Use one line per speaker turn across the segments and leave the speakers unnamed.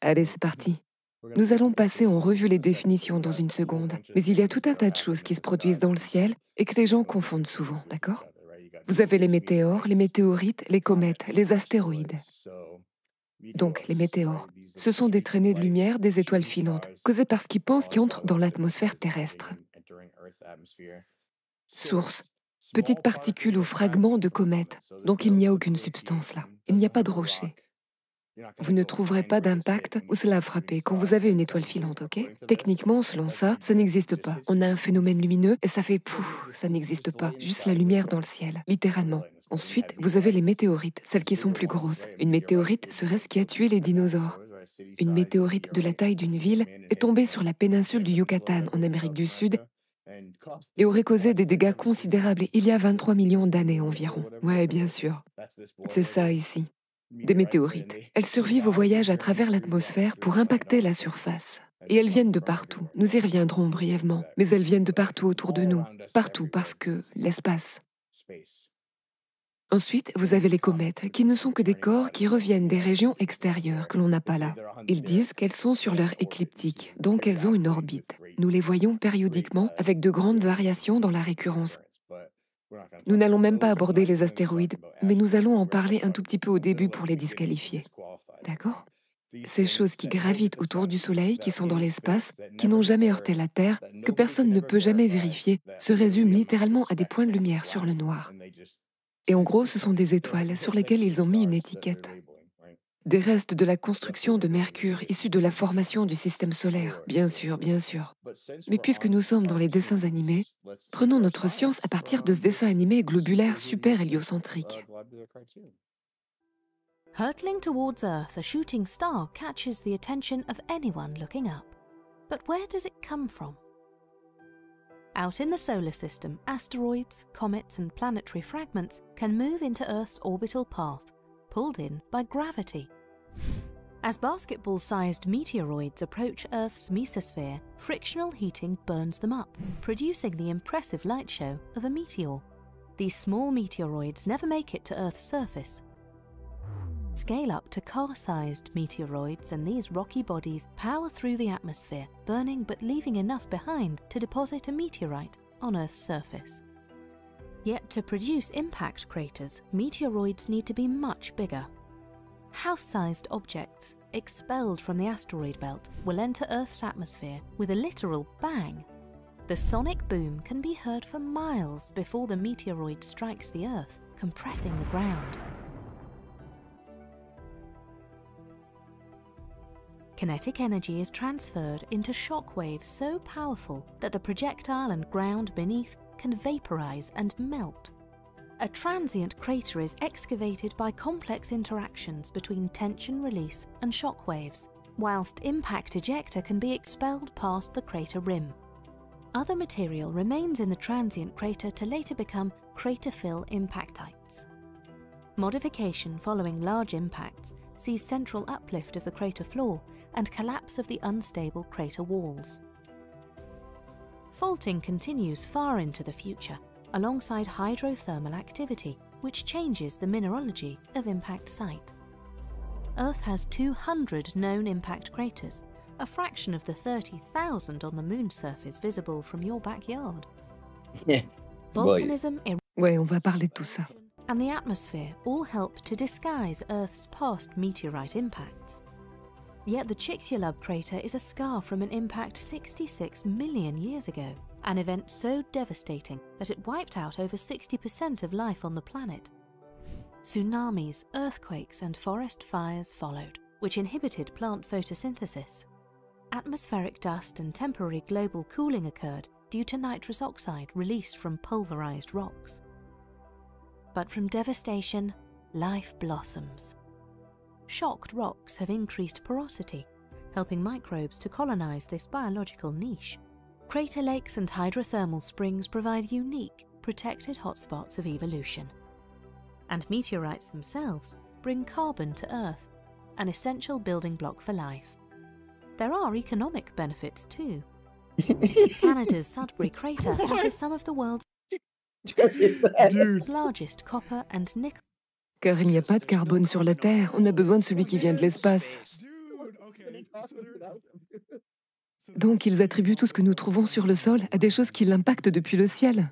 Allez, c'est parti. Nous allons passer en revue les définitions dans une seconde, mais il y a tout un tas de choses qui se produisent dans le ciel et que les gens confondent souvent, d'accord? Vous avez les météores, les météorites, les comètes, les astéroïdes. Donc, les météores, ce sont des traînées de lumière des étoiles filantes, causées par ce qu'ils pensent qui entre dans l'atmosphère terrestre. Source, petites particules ou fragments de comètes, donc il n'y a aucune substance là. Il n'y a pas de rocher. Vous ne trouverez pas d'impact où cela a frappé quand vous avez une étoile filante, ok? Techniquement, selon ça, ça n'existe pas. On a un phénomène lumineux et ça fait pouf, ça n'existe pas. Juste la lumière dans le ciel, littéralement. Ensuite, vous avez les météorites, celles qui sont plus grosses. Une météorite serait ce qui a tué les dinosaures. Une météorite de la taille d'une ville est tombée sur la péninsule du Yucatan, en Amérique du Sud, et aurait causé des dégâts considérables il y a 23 millions d'années environ. Ouais, bien sûr. C'est ça ici. Des météorites. Elles survivent au voyage à travers l'atmosphère pour impacter la surface. Et elles viennent de partout. Nous y reviendrons brièvement. Mais elles viennent de partout autour de nous. Partout parce que l'espace. Ensuite, vous avez les comètes, qui ne sont que des corps qui reviennent des régions extérieures que l'on n'a pas là. Ils disent qu'elles sont sur leur écliptique, donc elles ont une orbite. Nous les voyons périodiquement avec de grandes variations dans la récurrence. Nous n'allons même pas aborder les astéroïdes, mais nous allons en parler un tout petit peu au début pour les disqualifier. D'accord? Ces choses qui gravitent autour du Soleil, qui sont dans l'espace, qui n'ont jamais heurté la Terre, que personne ne peut jamais vérifier, se résument littéralement à des points de lumière sur le noir. Et en gros, ce sont des étoiles sur lesquelles ils ont mis une étiquette. Des restes de la construction de Mercure issus de la formation du système solaire, bien sûr, bien sûr. Mais puisque nous sommes dans les dessins animés, prenons notre science à partir de ce dessin animé globulaire super héliocentrique.
Hurtling towards Earth, a shooting star catches the attention of anyone looking up. But where does it come from? Out in the solar system, asteroids, comets and planetary fragments can move into Earth's orbital path, pulled in by gravity. As basketball-sized meteoroids approach Earth's mesosphere, frictional heating burns them up, producing the impressive light show of a meteor. These small meteoroids never make it to Earth's surface. Scale up to car-sized meteoroids, and these rocky bodies power through the atmosphere, burning but leaving enough behind to deposit a meteorite on Earth's surface. Yet to produce impact craters, meteoroids need to be much bigger. House-sized objects expelled from the asteroid belt will enter Earth's atmosphere with a literal bang. The sonic boom can be heard for miles before the meteoroid strikes the Earth, compressing the ground. Kinetic energy is transferred into shock waves so powerful that the projectile and ground beneath can vaporize and melt. A transient crater is excavated by complex interactions between tension release and shock waves, whilst impact ejecta can be expelled past the crater rim. Other material remains in the transient crater to later become crater fill impactites. Modification following large impacts sees central uplift of the crater floor and collapse of the unstable crater walls. Faulting continues far into the future, alongside hydrothermal activity, which changes the mineralogy of impact site. Earth has 200 known impact craters, a fraction of the 30,000 on the Moon's surface visible from your backyard. Volcanism,
Ouais, on va parler de tout ça.
and the atmosphere all help to disguise Earth's past meteorite impacts. Yet the Chicxulub crater is a scar from an impact 66 million years ago, an event so devastating that it wiped out over 60% of life on the planet. Tsunamis, earthquakes and forest fires followed, which inhibited plant photosynthesis. Atmospheric dust and temporary global cooling occurred due to nitrous oxide released from pulverized rocks. But from devastation, life blossoms. Shocked rocks have increased porosity, helping microbes to colonize this biological niche. Crater lakes and hydrothermal springs provide unique, protected hotspots of evolution. And meteorites themselves bring carbon to Earth, an essential building block for life. There are economic benefits too. Canada's Sudbury crater houses some of the world's largest copper and nickel.
Car il n'y a pas de carbone sur la Terre, on a besoin de celui qui vient de l'espace. Donc ils attribuent tout ce que nous trouvons sur le sol à des choses qui l'impactent depuis le ciel.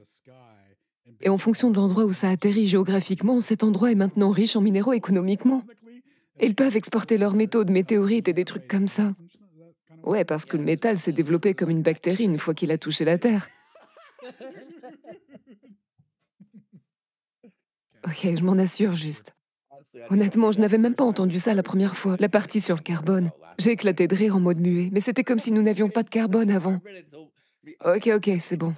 Et en fonction de l'endroit où ça atterrit géographiquement, cet endroit est maintenant riche en minéraux économiquement. Et ils peuvent exporter leurs métaux de météorites et des trucs comme ça. Ouais, parce que le métal s'est développé comme une bactérie une fois qu'il a touché la Terre. Ok, je m'en assure juste. Honnêtement, je n'avais même pas entendu ça la première fois, la partie sur le carbone. J'ai éclaté de rire en mode muet, mais c'était comme si nous n'avions pas de carbone avant. Ok, c'est bon.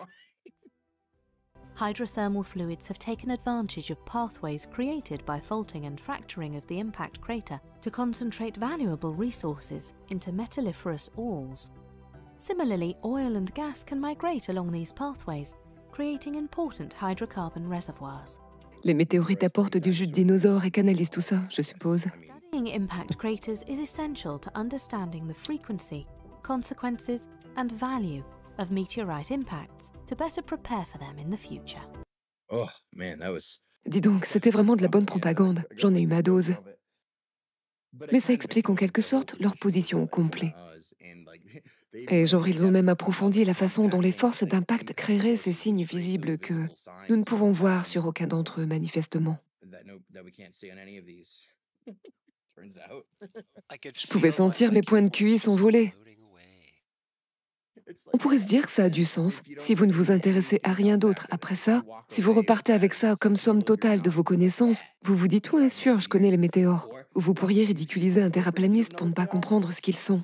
Hydrothermal fluids have taken advantage of pathways created by faulting and fracturing of the impact crater to concentrate valuable resources into metalliferous ores. Similarly, oil and gas can migrate along these pathways, creating important hydrocarbon reservoirs.
Les météorites apportent du jus de dinosaure et canalisent tout ça, je suppose.
Studying impact craters is essential to understanding the frequency, consequences, and value of meteorite impacts to better prepare for them in the future.
Oh man, that was.
Dis donc, c'était vraiment de la bonne propagande. J'en ai eu ma dose. Mais ça explique en quelque sorte leur position au complet. Et genre, ils ont même approfondi la façon dont les forces d'impact créeraient ces signes visibles que nous ne pouvons voir sur aucun d'entre eux, manifestement. Je pouvais sentir mes points de QI s'envoler. On pourrait se dire que ça a du sens si vous ne vous intéressez à rien d'autre après ça. Si vous repartez avec ça comme somme totale de vos connaissances, vous vous dites « ouais, sûr, je connais les météores ». Ou vous pourriez ridiculiser un terraplaniste pour ne pas comprendre ce qu'ils sont.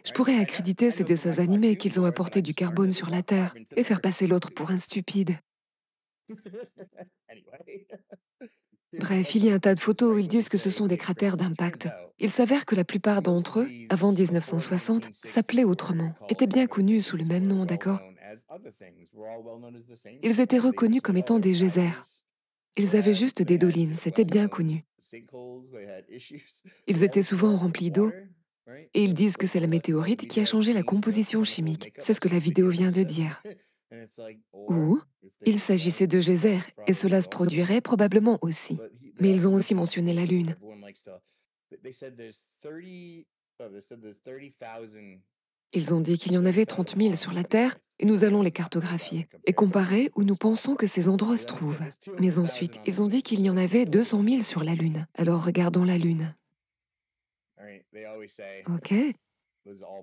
Je pourrais accréditer ces dessins animés qu'ils ont apporté du carbone sur la Terre et faire passer l'autre pour un stupide. Bref, il y a un tas de photos où ils disent que ce sont des cratères d'impact. Il s'avère que la plupart d'entre eux, avant 1960, s'appelaient autrement, étaient bien connus sous le même nom, d'accord? Ils étaient reconnus comme étant des geysers. Ils avaient juste des dolines, c'était bien connu. Ils étaient souvent remplis d'eau, et ils disent que c'est la météorite qui a changé la composition chimique. C'est ce que la vidéo vient de dire. Ou il s'agissait de geysers, et cela se produirait probablement aussi. Mais ils ont aussi mentionné la Lune. Ils ont dit qu'il y en avait 30 000 sur la Terre, et nous allons les cartographier, et comparer où nous pensons que ces endroits se trouvent. Mais ensuite, ils ont dit qu'il y en avait 200 000 sur la Lune. Alors regardons la Lune. Ok.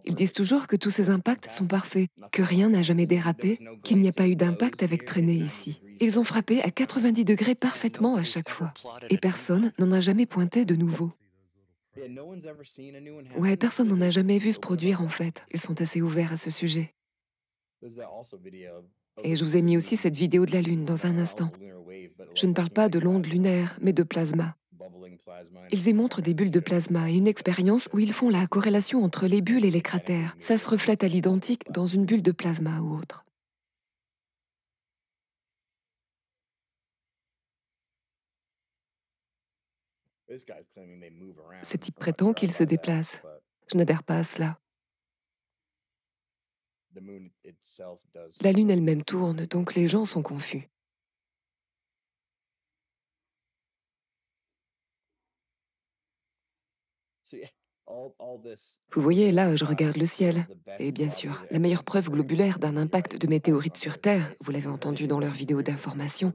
Ils disent toujours que tous ces impacts sont parfaits, que rien n'a jamais dérapé, qu'il n'y a pas eu d'impact avec traînée ici. Ils ont frappé à 90 degrés parfaitement à chaque fois. Et personne n'en a jamais pointé de nouveau. Ouais, personne n'en a jamais vu se produire en fait. Ils sont assez ouverts à ce sujet. Et je vous ai mis aussi cette vidéo de la Lune dans un instant. Je ne parle pas de l'onde lunaire, mais de plasma. Ils y montrent des bulles de plasma et une expérience où ils font la corrélation entre les bulles et les cratères. Ça se reflète à l'identique dans une bulle de plasma ou autre. Ce type prétend qu'il se déplace. Je n'adhère pas à cela. La Lune elle-même tourne, donc les gens sont confus. Vous voyez, là, je regarde le ciel. Et bien sûr, la meilleure preuve globulaire d'un impact de météorite sur Terre, vous l'avez entendu dans leur vidéo d'information,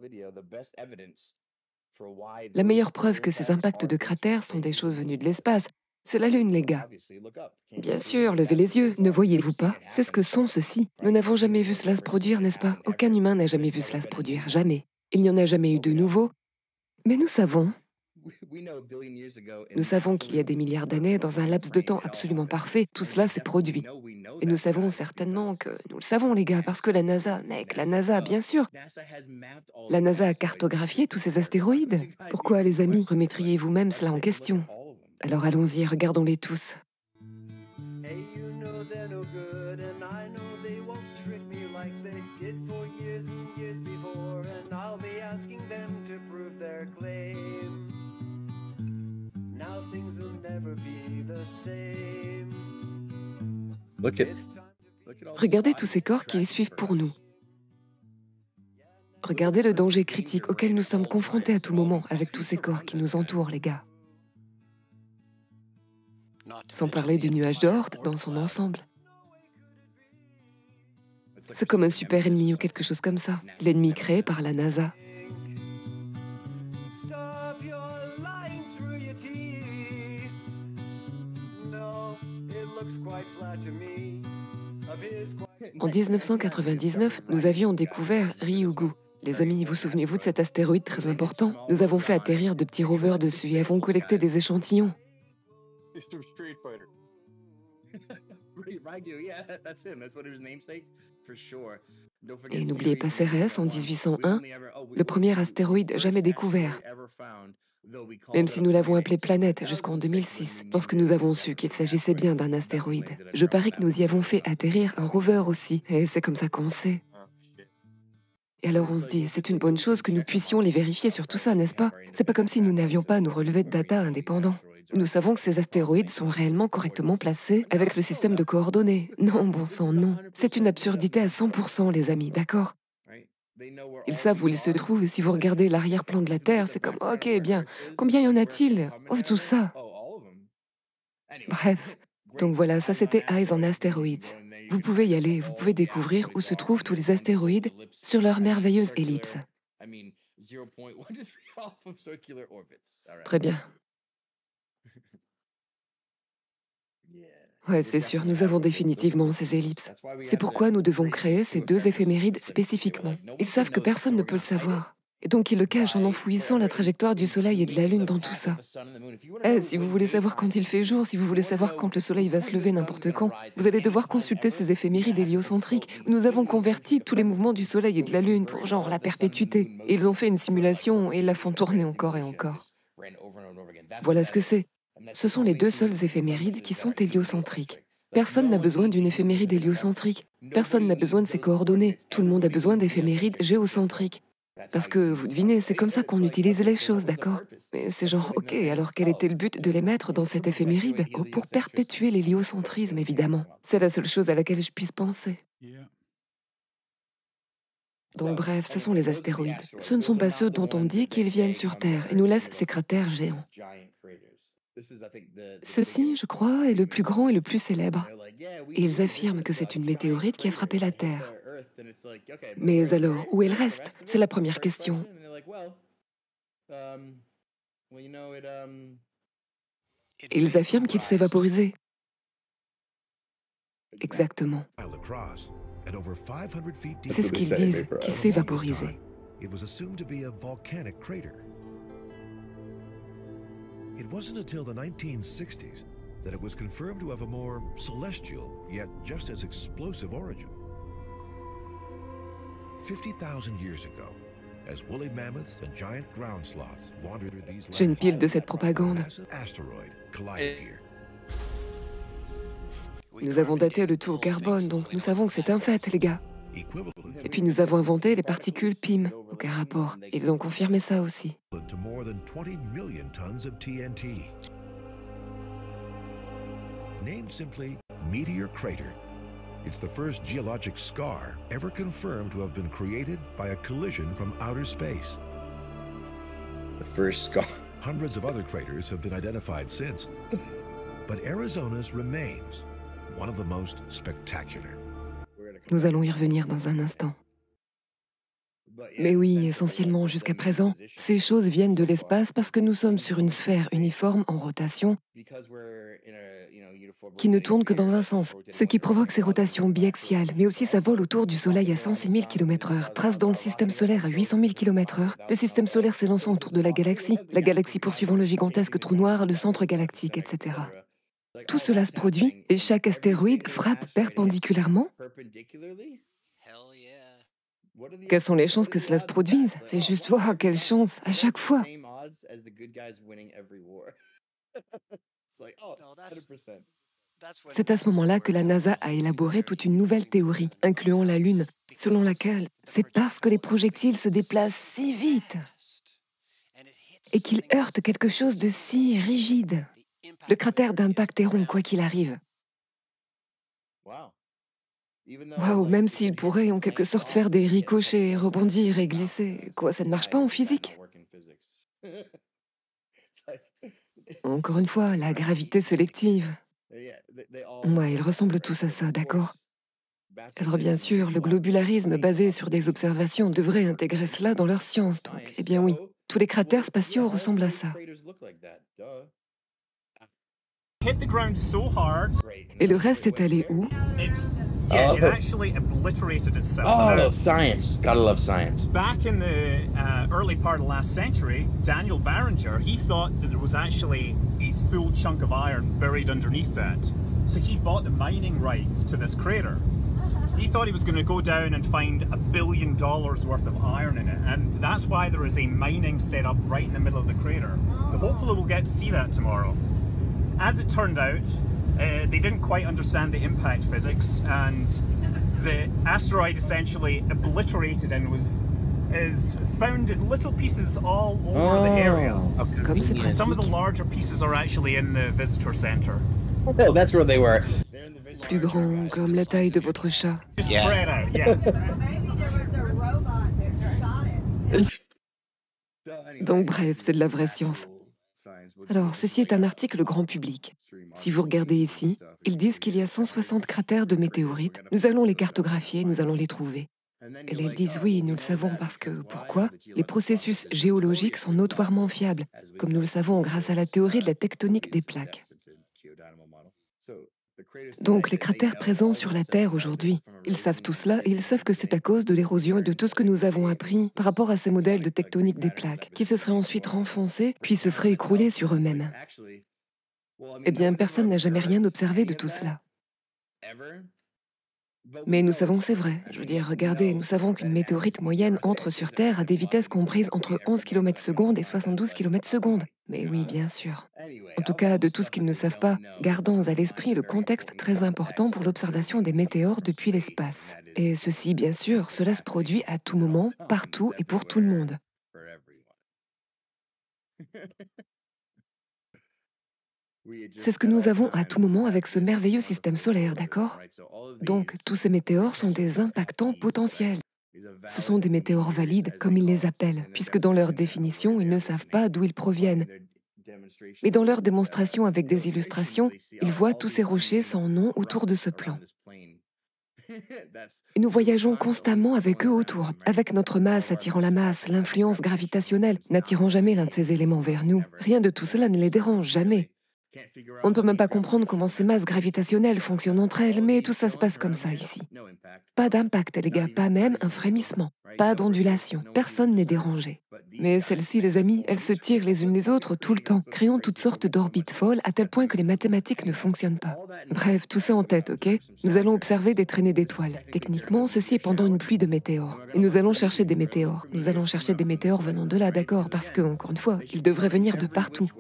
la meilleure preuve que ces impacts de cratères sont des choses venues de l'espace, c'est la Lune, les gars. Bien sûr, levez les yeux, ne voyez-vous pas? C'est ce que sont ceux-ci. Nous n'avons jamais vu cela se produire, n'est-ce pas? Aucun humain n'a jamais vu cela se produire, jamais. Il n'y en a jamais eu de nouveau. Mais nous savons qu'il y a des milliards d'années, dans un laps de temps absolument parfait, tout cela s'est produit. Et nous savons certainement que... Nous le savons, les gars, parce que la NASA, mec, la NASA, bien sûr. La NASA a cartographié tous ces astéroïdes. Pourquoi, les amis, remettriez vous-même cela en question? Alors allons-y, regardons-les tous. Regardez tous ces corps qui les suivent pour nous. Regardez le danger critique auquel nous sommes confrontés à tout moment avec tous ces corps qui nous entourent, les gars. sans parler du nuage d'Oort dans son ensemble. C'est comme un super ennemi ou quelque chose comme ça, l'ennemi créé par la NASA. En 1999, nous avions découvert Ryugu. Les amis, vous souvenez-vous de cet astéroïde très important? Nous avons fait atterrir de petits rovers dessus et avons collecté des échantillons. Et n'oubliez pas Cérès en 1801, le premier astéroïde jamais découvert. Même si nous l'avons appelé planète jusqu'en 2006, lorsque nous avons su qu'il s'agissait bien d'un astéroïde. Je parie que nous y avons fait atterrir un rover aussi, et c'est comme ça qu'on sait. Et alors on se dit, c'est une bonne chose que nous puissions les vérifier sur tout ça, n'est-ce pas? C'est pas comme si nous n'avions pas à nous relever de data indépendants. Nous savons que ces astéroïdes sont réellement correctement placés avec le système de coordonnées. Non, bon sang, non. C'est une absurdité à 100%, les amis, d'accord? Ils savent où ils se trouvent et si vous regardez l'arrière-plan de la Terre, c'est comme, ok, bien, combien y en a-t-il? Oh, tout ça. Bref, donc voilà, ça c'était Eyes on Asteroids. Vous pouvez y aller, vous pouvez découvrir où se trouvent tous les astéroïdes sur leur merveilleuse ellipse. Très bien. Ouais, c'est sûr, nous avons définitivement ces ellipses. C'est pourquoi nous devons créer ces deux éphémérides spécifiquement. Ils savent que personne ne peut le savoir. Et donc ils le cachent en enfouissant la trajectoire du Soleil et de la Lune dans tout ça. Eh, si vous voulez savoir quand il fait jour, si vous voulez savoir quand le Soleil va se lever n'importe quand, vous allez devoir consulter ces éphémérides héliocentriques où nous avons converti tous les mouvements du Soleil et de la Lune pour genre la perpétuité. Et ils ont fait une simulation et la font tourner encore et encore. Voilà ce que c'est. Ce sont les deux seuls éphémérides qui sont héliocentriques. Personne n'a besoin d'une éphéméride héliocentrique. Personne n'a besoin de ses coordonnées. Tout le monde a besoin d'éphémérides géocentriques. Parce que, vous devinez, c'est comme ça qu'on utilise les choses, d'accord? Mais c'est genre, ok, alors quel était le but de les mettre dans cette éphéméride? Oh, pour perpétuer l'héliocentrisme, évidemment. C'est la seule chose à laquelle je puisse penser. Donc bref, ce sont les astéroïdes. Ce ne sont pas ceux dont on dit qu'ils viennent sur Terre et nous laissent ces cratères géants. Ceci, je crois, est le plus grand et le plus célèbre. Et ils affirment que c'est une météorite qui a frappé la Terre. Mais alors, où est le reste? C'est la première question. Ils affirment qu'il s'est vaporisé. Exactement. C'est ce qu'ils disent, qu'il s'est vaporisé.
It wasn't until the 1960s that it was confirmed to have a more celestial, yet just as explosive origin. 50,000 years ago, as woolly mammoths and giant ground sloths wandered through these
J'ai une pile de cette propagande.
asteroid collided here.
Nous avons daté le tout au carbone, donc nous savons que c'est un fait, les gars. Et puis nous avons inventé les particules PIM, aucun rapport. Ils ont confirmé ça aussi.
To more than 20 million tons of TNT. Named simply Meteor Crater, it's the first geologic scar ever confirmed to have been created by a collision from outer space.
The first scar.
Hundreds of other craters have been identified since, but Arizona's remains one of the most spectacular.
Nous allons y revenir dans un instant. Mais oui, essentiellement jusqu'à présent, ces choses viennent de l'espace parce que nous sommes sur une sphère uniforme en rotation qui ne tourne que dans un sens, ce qui provoque ces rotations biaxiales, mais aussi ça vole autour du Soleil à 106 000 km/h, trace dans le système solaire à 800 000 km/h, le système solaire s'élançant autour de la galaxie poursuivant le gigantesque trou noir, le centre galactique, etc. Tout cela se produit et chaque astéroïde frappe perpendiculairement. Quelles sont les chances que cela se produise? C'est juste, wow, quelle chance, à chaque fois. C'est à ce moment-là que la NASA a élaboré toute une nouvelle théorie, incluant la Lune, selon laquelle c'est parce que les projectiles se déplacent si vite et qu'ils heurtent quelque chose de si rigide. Le cratère d'impact est rond, quoi qu'il arrive. Waouh, même s'il pourrait en quelque sorte faire des ricochets, rebondir et glisser. Quoi, ça ne marche pas en physique? Encore une fois, la gravité sélective. Ouais, ils ressemblent tous à ça, d'accord? Alors bien sûr, le globularisme basé sur des observations devrait intégrer cela dans leur science, donc, eh bien oui, tous les cratères spatiaux ressemblent à ça.
Hit the ground so hard,
Et le reste est allé où?
it actually obliterated itself.
Oh,
Now,
science. Gotta love science.
back in the early part of last century, Daniel Barringer, he thought that there was actually a full chunk of iron buried underneath that. So he bought the mining rights to this crater. He thought he was going to go down and find $1 billion worth of iron in it, and that's why there is a mining setup right in the middle of the crater. So hopefully we'll get to see that tomorrow. As it turned out, they didn't quite understand the impact physics, and the asteroid essentially obliterated and is found in little pieces all over the area.
Comme c'est
Some of the
pratique.
larger pieces are actually in the visitor center.
Oh, that's where they were.
Plus grand, comme la taille de votre chat.
Just
Yeah.
spread out, yeah.
Donc bref, c'est de la vraie science. Alors, ceci est un article grand public. Si vous regardez ici, ils disent qu'il y a 160 cratères de météorites. Nous allons les cartographier, nous allons les trouver. Et là, ils disent oui, nous le savons parce que, pourquoi? Les processus géologiques sont notoirement fiables, comme nous le savons grâce à la théorie de la tectonique des plaques. Donc les cratères présents sur la Terre aujourd'hui, ils savent tout cela et ils savent que c'est à cause de l'érosion et de tout ce que nous avons appris par rapport à ces modèles de tectonique des plaques, qui se seraient ensuite renfoncés, puis se seraient écroulés sur eux-mêmes. Eh bien, personne n'a jamais rien observé de tout cela. Mais nous savons que c'est vrai. Je veux dire, regardez, nous savons qu'une météorite moyenne entre sur Terre à des vitesses comprises entre 11 km/s et 72 km/s. Mais oui, bien sûr. En tout cas, de tout ce qu'ils ne savent pas, gardons à l'esprit le contexte très important pour l'observation des météores depuis l'espace. Et ceci, bien sûr, cela se produit à tout moment, partout et pour tout le monde. C'est ce que nous avons à tout moment avec ce merveilleux système solaire, d'accord? Donc, tous ces météores sont des impactants potentiels. Ce sont des météores valides, comme ils les appellent, puisque dans leur définition, ils ne savent pas d'où ils proviennent. Mais dans leur démonstration avec des illustrations, ils voient tous ces rochers sans nom autour de ce plan. Et nous voyageons constamment avec eux autour, avec notre masse attirant la masse, l'influence gravitationnelle, n'attirant jamais l'un de ces éléments vers nous. Rien de tout cela ne les dérange jamais. On ne peut même pas comprendre comment ces masses gravitationnelles fonctionnent entre elles, mais tout ça se passe comme ça ici. Pas d'impact, les gars, pas même un frémissement, pas d'ondulation, personne n'est dérangé. Mais celles-ci, les amis, elles se tirent les unes les autres tout le temps, créant toutes sortes d'orbites folles à tel point que les mathématiques ne fonctionnent pas. Bref, tout ça en tête, ok? Nous allons observer des traînées d'étoiles. Techniquement, ceci est pendant une pluie de météores. Et nous allons chercher des météores. Nous allons chercher des météores venant de là, d'accord? Parce que, encore une fois, ils devraient venir de partout.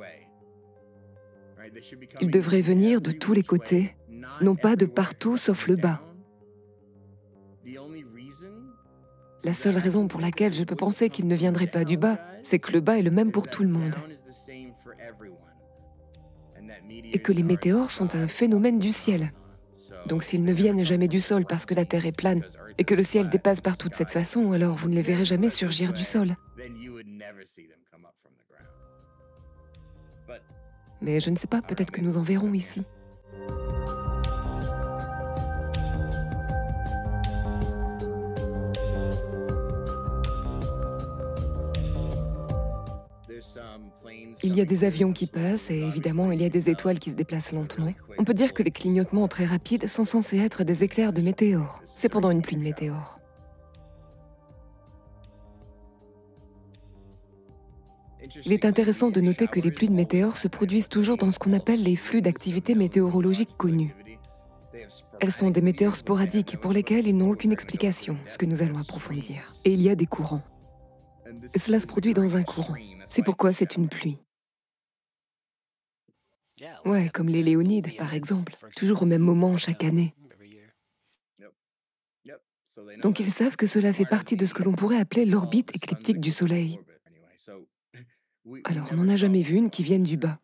Ils devraient venir de tous les côtés, non pas de partout sauf le bas. La seule raison pour laquelle je peux penser qu'ils ne viendraient pas du bas, c'est que le bas est le même pour tout le monde. Et que les météores sont un phénomène du ciel. Donc s'ils ne viennent jamais du sol parce que la Terre est plane et que le ciel dépasse partout de cette façon, alors vous ne les verrez jamais surgir du sol. Mais je ne sais pas, peut-être que nous en verrons ici. Il y a des avions qui passent et évidemment il y a des étoiles qui se déplacent lentement. On peut dire que les clignotements très rapides sont censés être des éclairs de météores. C'est pendant une pluie de météores. Il est intéressant de noter que les pluies de météores se produisent toujours dans ce qu'on appelle les flux d'activité météorologique connus. Elles sont des météores sporadiques pour lesquels ils n'ont aucune explication, ce que nous allons approfondir. Et il y a des courants. Et cela se produit dans un courant. C'est pourquoi c'est une pluie. Ouais, comme les Léonides, par exemple, toujours au même moment chaque année. Donc ils savent que cela fait partie de ce que l'on pourrait appeler l'orbite écliptique du Soleil. Alors on n'en a jamais vu une qui vienne du bas.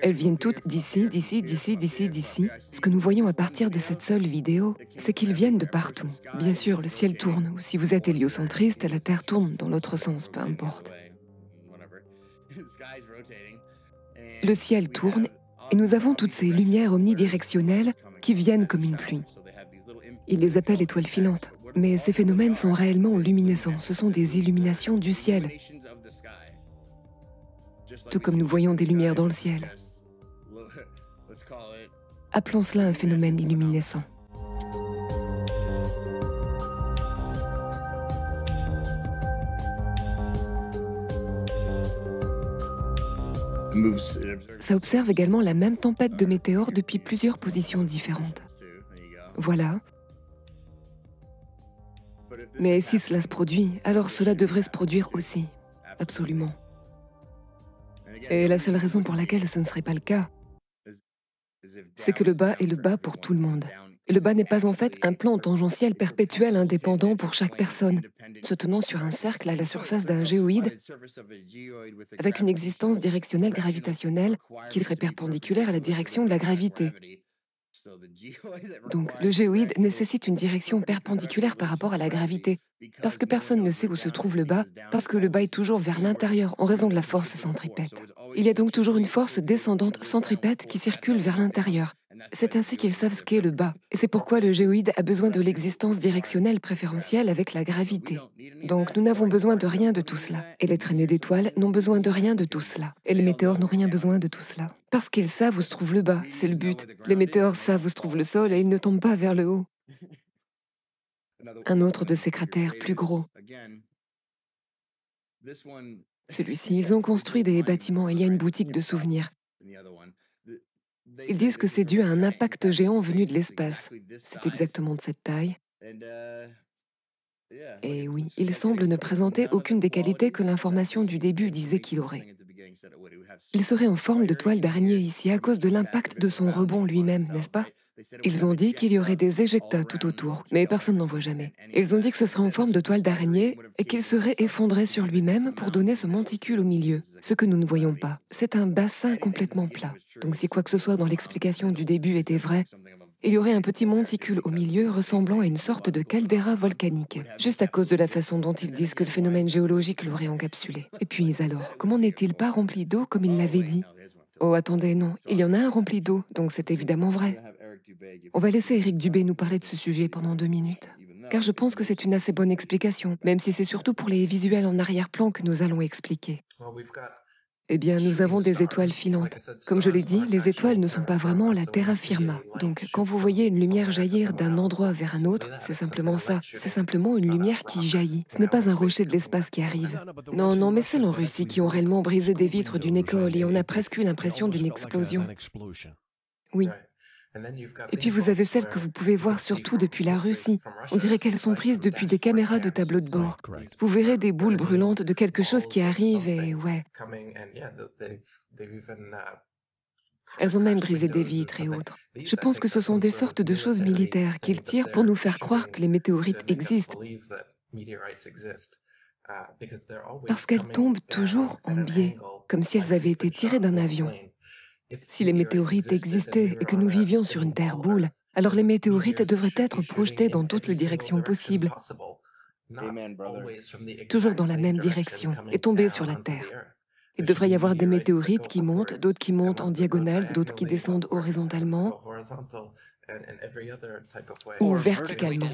Elles viennent toutes d'ici, d'ici, d'ici, d'ici, d'ici. Ce que nous voyons à partir de cette seule vidéo, c'est qu'ils viennent de partout. Bien sûr, le ciel tourne, ou si vous êtes héliocentriste, la Terre tourne dans l'autre sens, peu importe. Le ciel tourne, et nous avons toutes ces lumières omnidirectionnelles qui viennent comme une pluie. Ils les appellent étoiles filantes, mais ces phénomènes sont réellement luminescents, ce sont des illuminations du ciel. Tout comme nous voyons des lumières dans le ciel. Appelons cela un phénomène illuminescent. Ça observe également la même tempête de météores depuis plusieurs positions différentes. Voilà. Mais si cela se produit, alors cela devrait se produire aussi. Absolument. Et la seule raison pour laquelle ce ne serait pas le cas, c'est que le bas est le bas pour tout le monde. Et le bas n'est pas en fait un plan tangentiel perpétuel indépendant pour chaque personne, se tenant sur un cercle à la surface d'un géoïde avec une existence directionnelle gravitationnelle qui serait perpendiculaire à la direction de la gravité. Donc, le géoïde nécessite une direction perpendiculaire par rapport à la gravité, parce que personne ne sait où se trouve le bas, parce que le bas est toujours vers l'intérieur en raison de la force centripète. Il y a donc toujours une force descendante centripète qui circule vers l'intérieur. C'est ainsi qu'ils savent ce qu'est le bas. Et c'est pourquoi le géoïde a besoin de l'existence directionnelle préférentielle avec la gravité. Donc nous n'avons besoin de rien de tout cela. Et les traînées d'étoiles n'ont besoin de rien de tout cela. Et les météores n'ont rien besoin de tout cela. Parce qu'ils savent où se trouve le bas, c'est le but. Les météores savent où se trouve le sol et ils ne tombent pas vers le haut. Un autre de ces cratères plus gros. Celui-ci, ils ont construit des bâtiments, il y a une boutique de souvenirs. Ils disent que c'est dû à un impact géant venu de l'espace. C'est exactement de cette taille. Et oui, il semble ne présenter aucune des qualités que l'information du début disait qu'il aurait. Il serait en forme de toile d'araignée ici à cause de l'impact de son rebond lui-même, n'est-ce pas? Ils ont dit qu'il y aurait des éjectats tout autour, mais personne n'en voit jamais. Ils ont dit que ce serait en forme de toile d'araignée et qu'il serait effondré sur lui-même pour donner ce monticule au milieu, ce que nous ne voyons pas. C'est un bassin complètement plat. Donc si quoi que ce soit dans l'explication du début était vrai, il y aurait un petit monticule au milieu ressemblant à une sorte de caldeira volcanique, juste à cause de la façon dont ils disent que le phénomène géologique l'aurait encapsulé. Et puis alors, comment n'est-il pas rempli d'eau comme il l'avait dit? Oh, attendez, non, il y en a un rempli d'eau, donc c'est évidemment vrai. On va laisser Eric Dubé nous parler de ce sujet pendant 2 minutes, car je pense que c'est une assez bonne explication, même si c'est surtout pour les visuels en arrière-plan que nous allons expliquer. Eh bien, nous avons des étoiles filantes. Comme je l'ai dit, les étoiles ne sont pas vraiment la terra firma. Donc, quand vous voyez une lumière jaillir d'un endroit vers un autre, c'est simplement ça. C'est simplement une lumière qui jaillit. Ce n'est pas un rocher de l'espace qui arrive. Non, non, mais celles en Russie qui ont réellement brisé des vitres d'une école et on a presque eu l'impression d'une explosion. Oui. Et puis vous avez celles que vous pouvez voir surtout depuis la Russie. On dirait qu'elles sont prises depuis des caméras de tableau de bord. Vous verrez des boules brûlantes de quelque chose qui arrive et ouais. Elles ont même brisé des vitres et autres. Je pense que ce sont des sortes de choses militaires qu'ils tirent pour nous faire croire que les météorites existent. Parce qu'elles tombent toujours en biais, comme si elles avaient été tirées d'un avion. Si les météorites existaient et que nous vivions sur une terre boule, alors les météorites devraient être projetées dans toutes les directions possibles, toujours dans la même direction, et tomber sur la Terre. Il devrait y avoir des météorites qui montent, d'autres qui montent en diagonale, d'autres qui descendent horizontalement ou verticalement.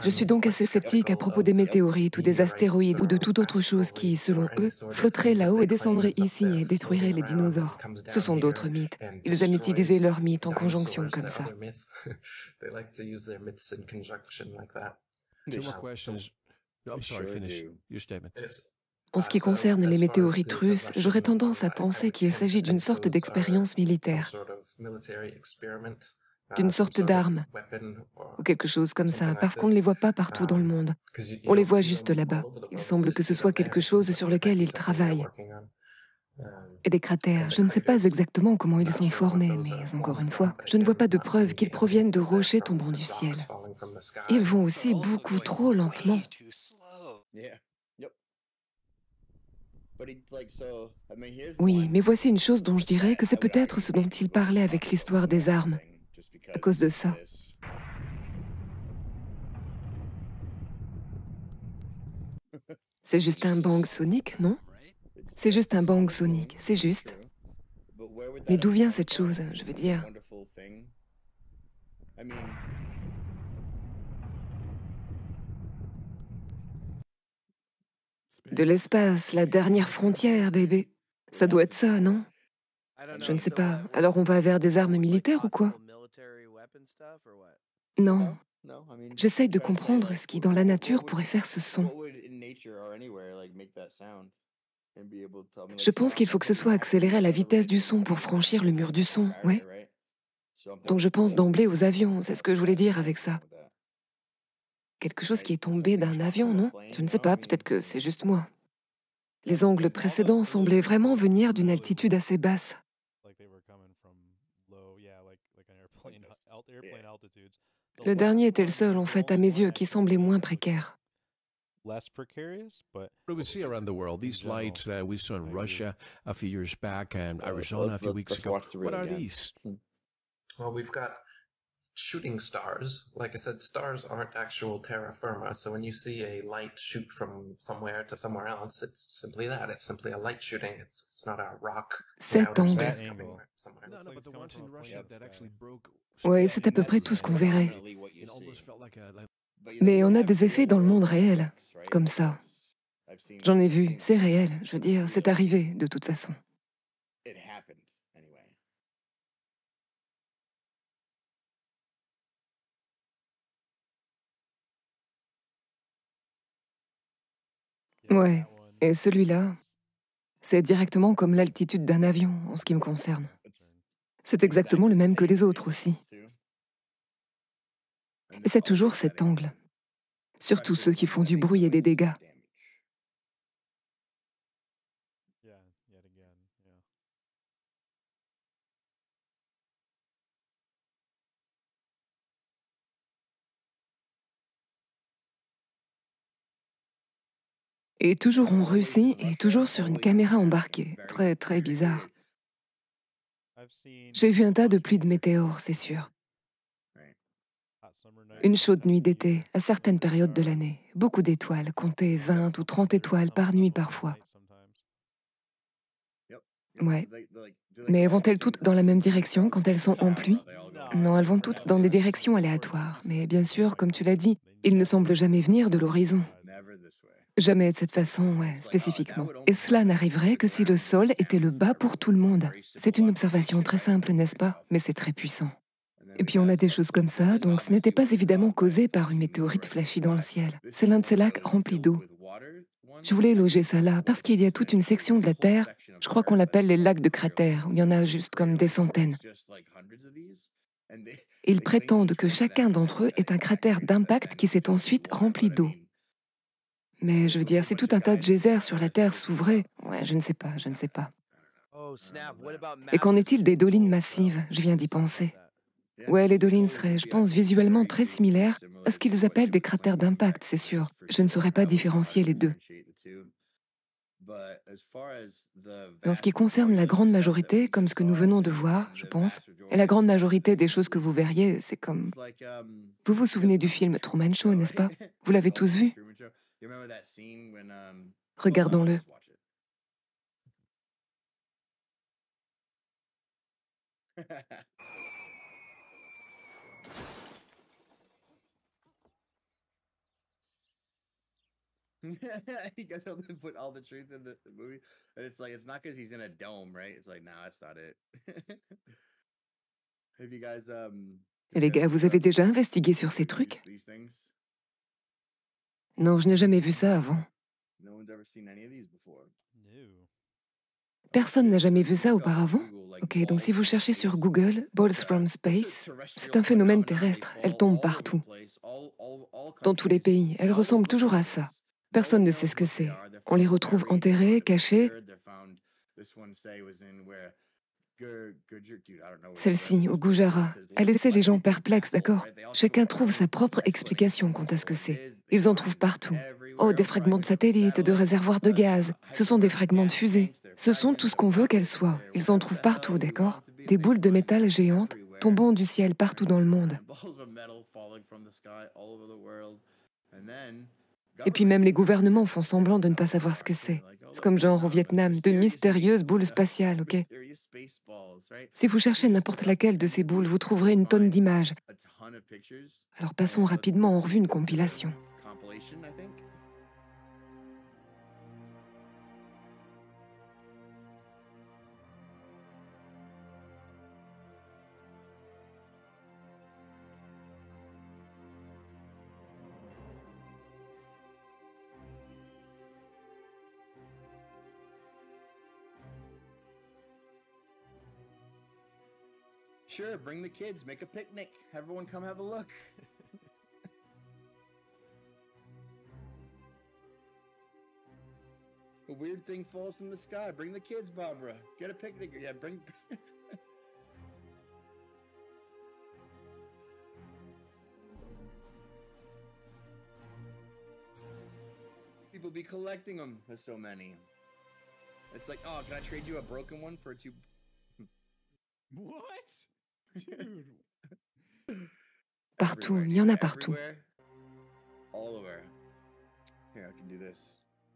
Je suis donc assez sceptique à propos des météorites ou des astéroïdes ou de toute autre chose qui, selon eux, flotterait là-haut et descendrait ici et détruirait les dinosaures. Ce sont d'autres mythes. Ils aiment utiliser leurs mythes en conjonction comme ça. En ce qui concerne les météorites russes, j'aurais tendance à penser qu'il s'agit d'une sorte d'expérience militaire, d'une sorte d'arme, ou quelque chose comme ça, parce qu'on ne les voit pas partout dans le monde. On les voit juste là-bas. Il semble que ce soit quelque chose sur lequel ils travaillent. Et des cratères, je ne sais pas exactement comment ils sont formés, mais encore une fois, je ne vois pas de preuve qu'ils proviennent de rochers tombant du ciel. Ils vont aussi beaucoup trop lentement. Oui, mais voici une chose dont je dirais que c'est peut-être ce dont il parlait avec l'histoire des armes, à cause de ça. C'est juste un bang sonique, non? C'est juste un bang sonique, c'est juste. Mais d'où vient cette chose, je veux dire? De l'espace, la dernière frontière, bébé. Ça doit être ça, non? Je ne sais pas. Alors on va vers des armes militaires ou quoi? Non. J'essaye de comprendre ce qui, dans la nature, pourrait faire ce son. Je pense qu'il faut que ce soit accéléré à la vitesse du son pour franchir le mur du son, ouais. Donc je pense d'emblée aux avions, c'est ce que je voulais dire avec ça. Quelque chose qui est tombé d'un avion, non? Je ne sais pas, peut-être que c'est juste moi. Les angles précédents semblaient vraiment venir d'une altitude assez basse. Le dernier était le seul, en fait, à mes yeux, qui semblait moins précaire.
What we see around the world, these lights that we saw in Russia a few years back and Arizona a few weeks ago, what are these?
Well, we've got shooting stars. Like I said, stars aren't actual terra firma. So when you see a light shoot from somewhere to somewhere else, it's simply that. It's simply a light shooting. It's not a rock.
Cet angle.
No, no, but the ones in Russia that actually broke.
Ouais, c'est à peu près tout ce qu'on verrait.
It almost felt like a
Mais on a des effets dans le monde réel, comme ça. J'en ai vu, c'est réel, je veux dire, c'est arrivé, de toute façon. Ouais, et celui-là, c'est directement comme l'altitude d'un avion, en ce qui me concerne. C'est exactement le même que les autres aussi. Et c'est toujours cet angle. Surtout ceux qui font du bruit et des dégâts. Et toujours en Russie, et toujours sur une caméra embarquée. Très, très bizarre. J'ai vu un tas de pluies de météores, c'est sûr. Une chaude nuit d'été, à certaines périodes de l'année. Beaucoup d'étoiles, comptez 20 ou 30 étoiles par nuit parfois. Ouais. Mais vont-elles toutes dans la même direction quand elles sont en pluie? Non, elles vont toutes dans des directions aléatoires. Mais bien sûr, comme tu l'as dit, ils ne semblent jamais venir de l'horizon. Jamais de cette façon, ouais, spécifiquement. Et cela n'arriverait que si le sol était le bas pour tout le monde. C'est une observation très simple, n'est-ce pas? Mais c'est très puissant. Et puis on a des choses comme ça, donc ce n'était pas évidemment causé par une météorite flashy dans le ciel. C'est l'un de ces lacs remplis d'eau. Je voulais loger ça là, parce qu'il y a toute une section de la Terre, je crois qu'on l'appelle les lacs de cratères, où il y en a juste comme des centaines. Ils prétendent que chacun d'entre eux est un cratère d'impact qui s'est ensuite rempli d'eau. Mais je veux dire, si tout un tas de geysers sur la Terre s'ouvraient, ouais, je ne sais pas, je ne sais pas. Et qu'en est-il des dolines massives? Je viens d'y penser. Ouais, les dolines seraient, je pense, visuellement très similaires à ce qu'ils appellent des cratères d'impact, c'est sûr. Je ne saurais pas différencier les deux. En ce qui concerne la grande majorité, comme ce que nous venons de voir, je pense, et la grande majorité des choses que vous verriez, c'est comme... Vous vous souvenez du film Truman Show, n'est-ce pas? Vous l'avez tous vu? Regardons-le.
He goes up and put all the truth in the movie, and it's like it's not because he's in a dome, right? It's like, no, that's not it. Have you guys
Et les gars, vous avez déjà investigué sur ces trucs? Non, je n'ai jamais vu ça avant. Personne n'a jamais vu ça auparavant? Ok, donc si vous cherchez sur Google, Balls from Space, c'est un phénomène terrestre, elles tombent partout. Dans tous les pays, elles ressemblent toujours à ça. Personne ne sait ce que c'est. On les retrouve enterrés, cachés. Celle-ci, au Gujarat, a laissé les gens perplexes, d'accord? Chacun trouve sa propre explication quant à ce que c'est. Ils en trouvent partout. Oh, des fragments de satellites, de réservoirs de gaz. Ce sont des fragments de fusées. Ce sont tout ce qu'on veut qu'elles soient. Ils en trouvent partout, d'accord? Des boules de métal géantes tombant du ciel partout dans le monde. Et puis même les gouvernements font semblant de ne pas savoir ce que c'est. C'est comme genre au Vietnam, de mystérieuses boules spatiales, ok? Si vous cherchez n'importe laquelle de ces boules, vous trouverez une tonne d'images. Alors passons rapidement en revue une compilation.
Sure, bring the kids, make a picnic. Everyone come have a look. A weird thing falls from the sky. Bring the kids, Barbara. Get a picnic. Yeah, bring... People be collecting them. There's so many. It's like, oh, can I trade you a broken one for two...
What? Dude.
Partout, il y en a partout.
All over. Here, I can do this.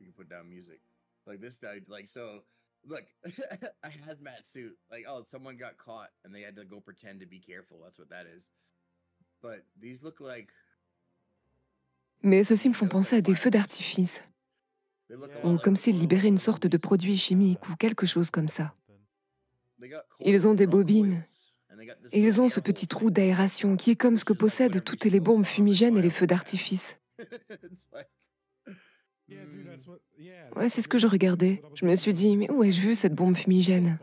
We can put down music. Like this guy, like, so, look, a hazmat suit. Like, oh, someone got caught and they had to go pretend to be careful. That's what that is. But these look like...
Mais ceux-ci me font penser à des feux d'artifice. Ou comme s'ils libéraient une sorte de produit chimique ou quelque chose comme ça. Ils ont des bobines. Et ils ont ce petit trou d'aération qui est comme ce que possèdent toutes les bombes fumigènes et les feux d'artifice. Ouais, c'est ce que je regardais. Je me suis dit, mais où ai-je vu cette bombe fumigène?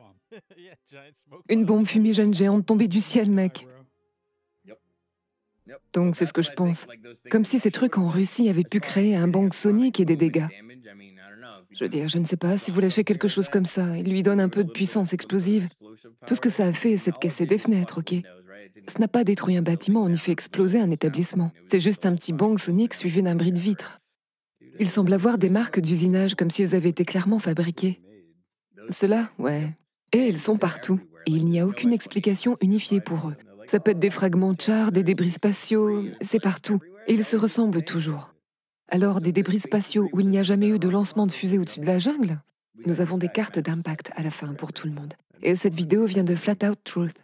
Une bombe fumigène géante tombée du ciel, mec. Donc c'est ce que je pense. Comme si ces trucs en Russie avaient pu créer un bang sonique et des dégâts. Je veux dire, je ne sais pas, si vous lâchez quelque chose comme ça, il lui donne un peu de puissance explosive. Tout ce que ça a fait, c'est de casser des fenêtres, ok? Ça n'a pas détruit un bâtiment ni fait exploser un établissement. C'est juste un petit bang sonique suivi d'un bris de vitre. Il semble avoir des marques d'usinage comme s'ils avaient été clairement fabriqués. Ceux-là, ouais. Et ils sont partout. Et il n'y a aucune explication unifiée pour eux. Ça peut être des fragments de chars, des débris spatiaux, c'est partout. Et ils se ressemblent toujours. Alors, des débris spatiaux où il n'y a jamais eu de lancement de fusée au-dessus de la jungle? Nous avons des cartes d'impact à la fin pour tout le monde. Et cette vidéo vient de Flat Out Truth.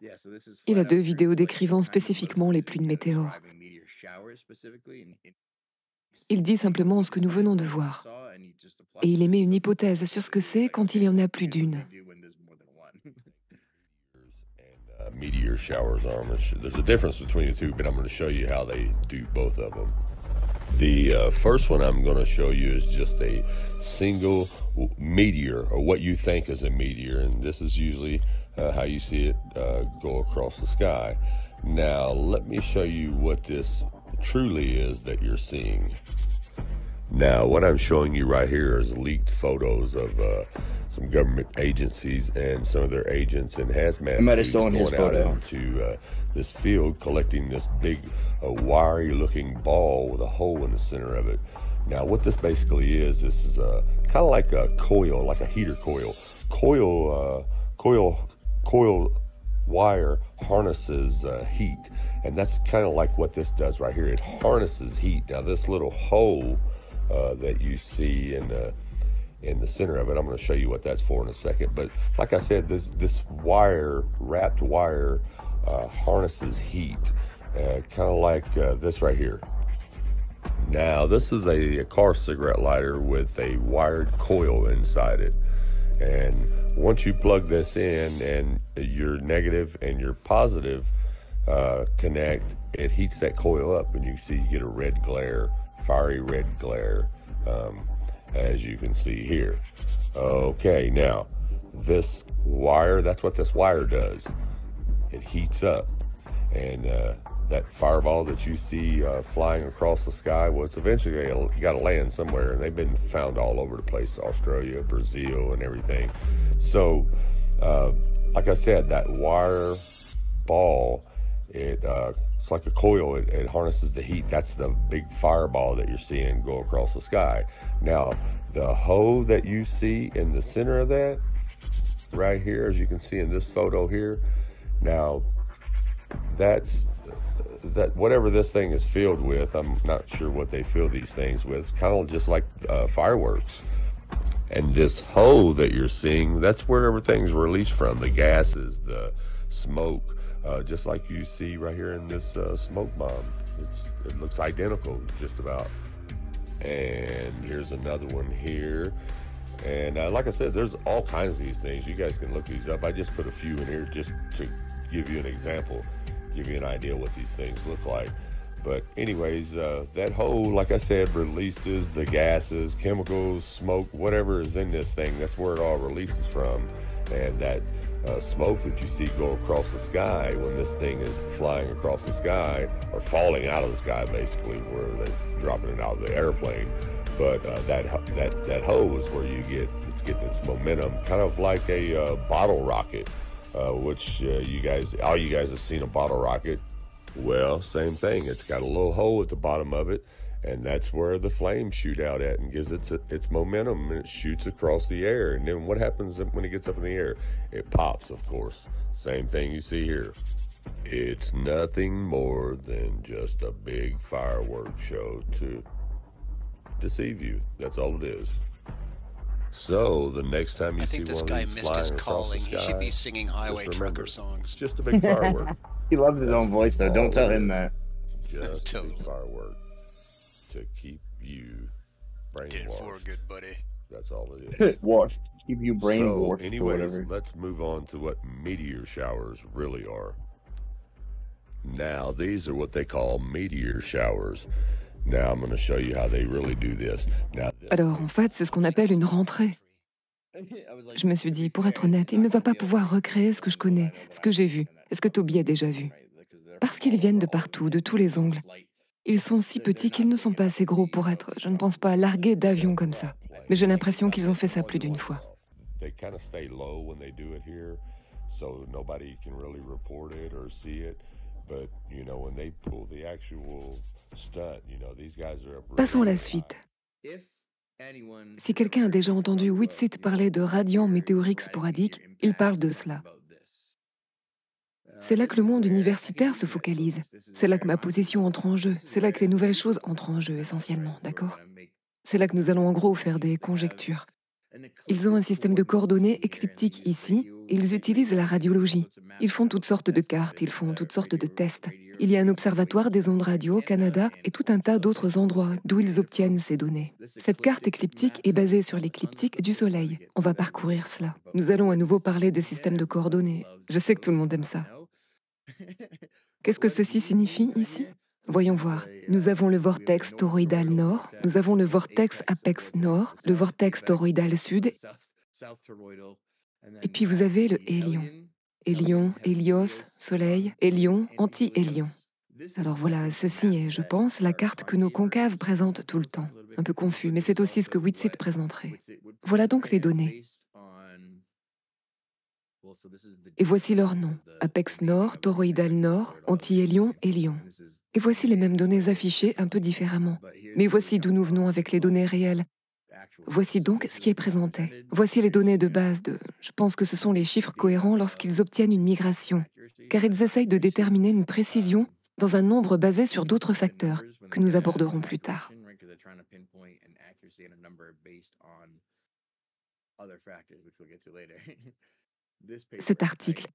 Il a 2 vidéos décrivant spécifiquement les pluies de météores. Il dit simplement ce que nous venons de voir. Et il émet une hypothèse sur ce que c'est quand il y en a plus d'une.
Meteor showers are. There's a difference between the two, but I'm going to show you how they do both of them. The first one I'm going to show you is just a single meteor, or what you think is a meteor, and this is usually how you see it go across the sky. Now, let me show you what this truly is that you're seeing. Now, what I'm showing you right here is leaked photos of some government agencies and some of their agents in hazmat suits going out into this field, collecting this big, wiry-looking ball with a hole in the center of it. Now, what this basically is, this is kind of like a coil, like a heater coil. Coil wire harnesses heat, and that's kind of like what this does right here. It harnesses heat. Now, this little hole that you see in the center of it, I'm going to show you what that's for in a second. But like I said, this wire, wrapped wire, harnesses heat, kind of like this right here. Now, this is a car cigarette lighter with a wired coil inside it. And once you plug this in and your negative and your positive connect, it heats that coil up, and you see you get a red glare, fiery red glare, as you can see here. Okay, now this wire, that's what this wire does. It heats up, and that fireball that you see flying across the sky, well, it's eventually got to land somewhere, and they've been found all over the place, Australia, Brazil, and everything. So like I said, that wire ball, it's like a coil. It harnesses the heat. That's the big fireball that you're seeing go across the sky. Now, the hole that you see in the center of that, right here, as you can see in this photo here, now that's that whatever this thing is filled with. I'm not sure what they fill these things with. Kind of just like fireworks. And this hole that you're seeing, that's where everything's released from. The gases, the smoke, just like you see right here in this smoke bomb. It looks identical, just about. And here's another one here. And like I said, there's all kinds of these things. You guys can look these up. I just put a few in here just to give you an example, give you an idea what these things look like. But anyways, that hole, like I said, releases the gases, chemicals, smoke, whatever is in this thing. That's where it all releases from. And that smoke that you see go across the sky when this thing is flying across the sky, or falling out of the sky, basically, where they're dropping it out of the airplane. But that hole is where it's getting its momentum, kind of like a bottle rocket, which all you guys have seen a bottle rocket. Well, same thing. It's got a little hole at the bottom of it, and that's where the flames shoot out at and gives it its momentum, and it shoots across the air. And then what happens when it gets up in the air? It pops, of course. Same thing you see here. It's nothing more than just a big fireworks show to deceive you. That's all it is. So the next time you see one of these flying across the sky,
I think this guy missed his calling. He should be singing highway trucker songs.
Just a big firework.
He loves his own voice, though. Don't tell him that.
Just a big firework to keep you brainwashed.
Did it for a good buddy.
That's all it is.
Wash. Keep you brainwashed.
So, anyways, let's move on to what meteor showers really are. Now, these are what they call meteor showers. Now, I'm going to show you how they really do this.
Alors, en fait, c'est ce qu'on appelle une rentrée. Je me suis dit, pour être honnête, il ne va pas pouvoir recréer ce que je connais, ce que j'ai vu, et ce que Toby a déjà vu. Parce qu'ils viennent de partout, de tous les angles. Ils sont si petits qu'ils ne sont pas assez gros pour être, je ne pense pas, largués d'avions comme ça. Mais j'ai l'impression qu'ils ont fait ça plus d'une fois. Passons à la suite. Si quelqu'un a déjà entendu Whitsitt parler de radiants météoriques sporadiques, il parle de cela. C'est là que le monde universitaire se focalise. C'est là que ma position entre en jeu. C'est là que les nouvelles choses entrent en jeu, essentiellement, d'accord? C'est là que nous allons en gros faire des conjectures. Ils ont un système de coordonnées écliptiques ici, et ils utilisent la radiologie. Ils font toutes sortes de cartes, ils font toutes sortes de tests. Il y a un observatoire des ondes radio au Canada et tout un tas d'autres endroits d'où ils obtiennent ces données. Cette carte écliptique est basée sur l'écliptique du Soleil. On va parcourir cela. Nous allons à nouveau parler des systèmes de coordonnées. Je sais que tout le monde aime ça. Qu'est-ce que ceci signifie ici? Voyons voir. Nous avons le vortex toroïdal nord, nous avons le vortex apex nord, le vortex toroïdal sud, et puis vous avez le hélion. Hélion, hélios, soleil, hélion, anti-hélion. Alors voilà, ceci est, je pense, la carte que nos concaves présentent tout le temps. Un peu confus, mais c'est aussi ce que Whitsitt présenterait. Voilà donc les données. Et voici leurs noms. Apex nord, toroïdal nord, anti-hélion, hélion. Et voici les mêmes données affichées un peu différemment. Mais voici d'où nous venons avec les données réelles. Voici donc ce qui est présenté. Voici les données de base de... Je pense que ce sont les chiffres cohérents lorsqu'ils obtiennent une migration, car ils essayent de déterminer une précision dans un nombre basé sur d'autres facteurs que nous aborderons plus tard. Cet article,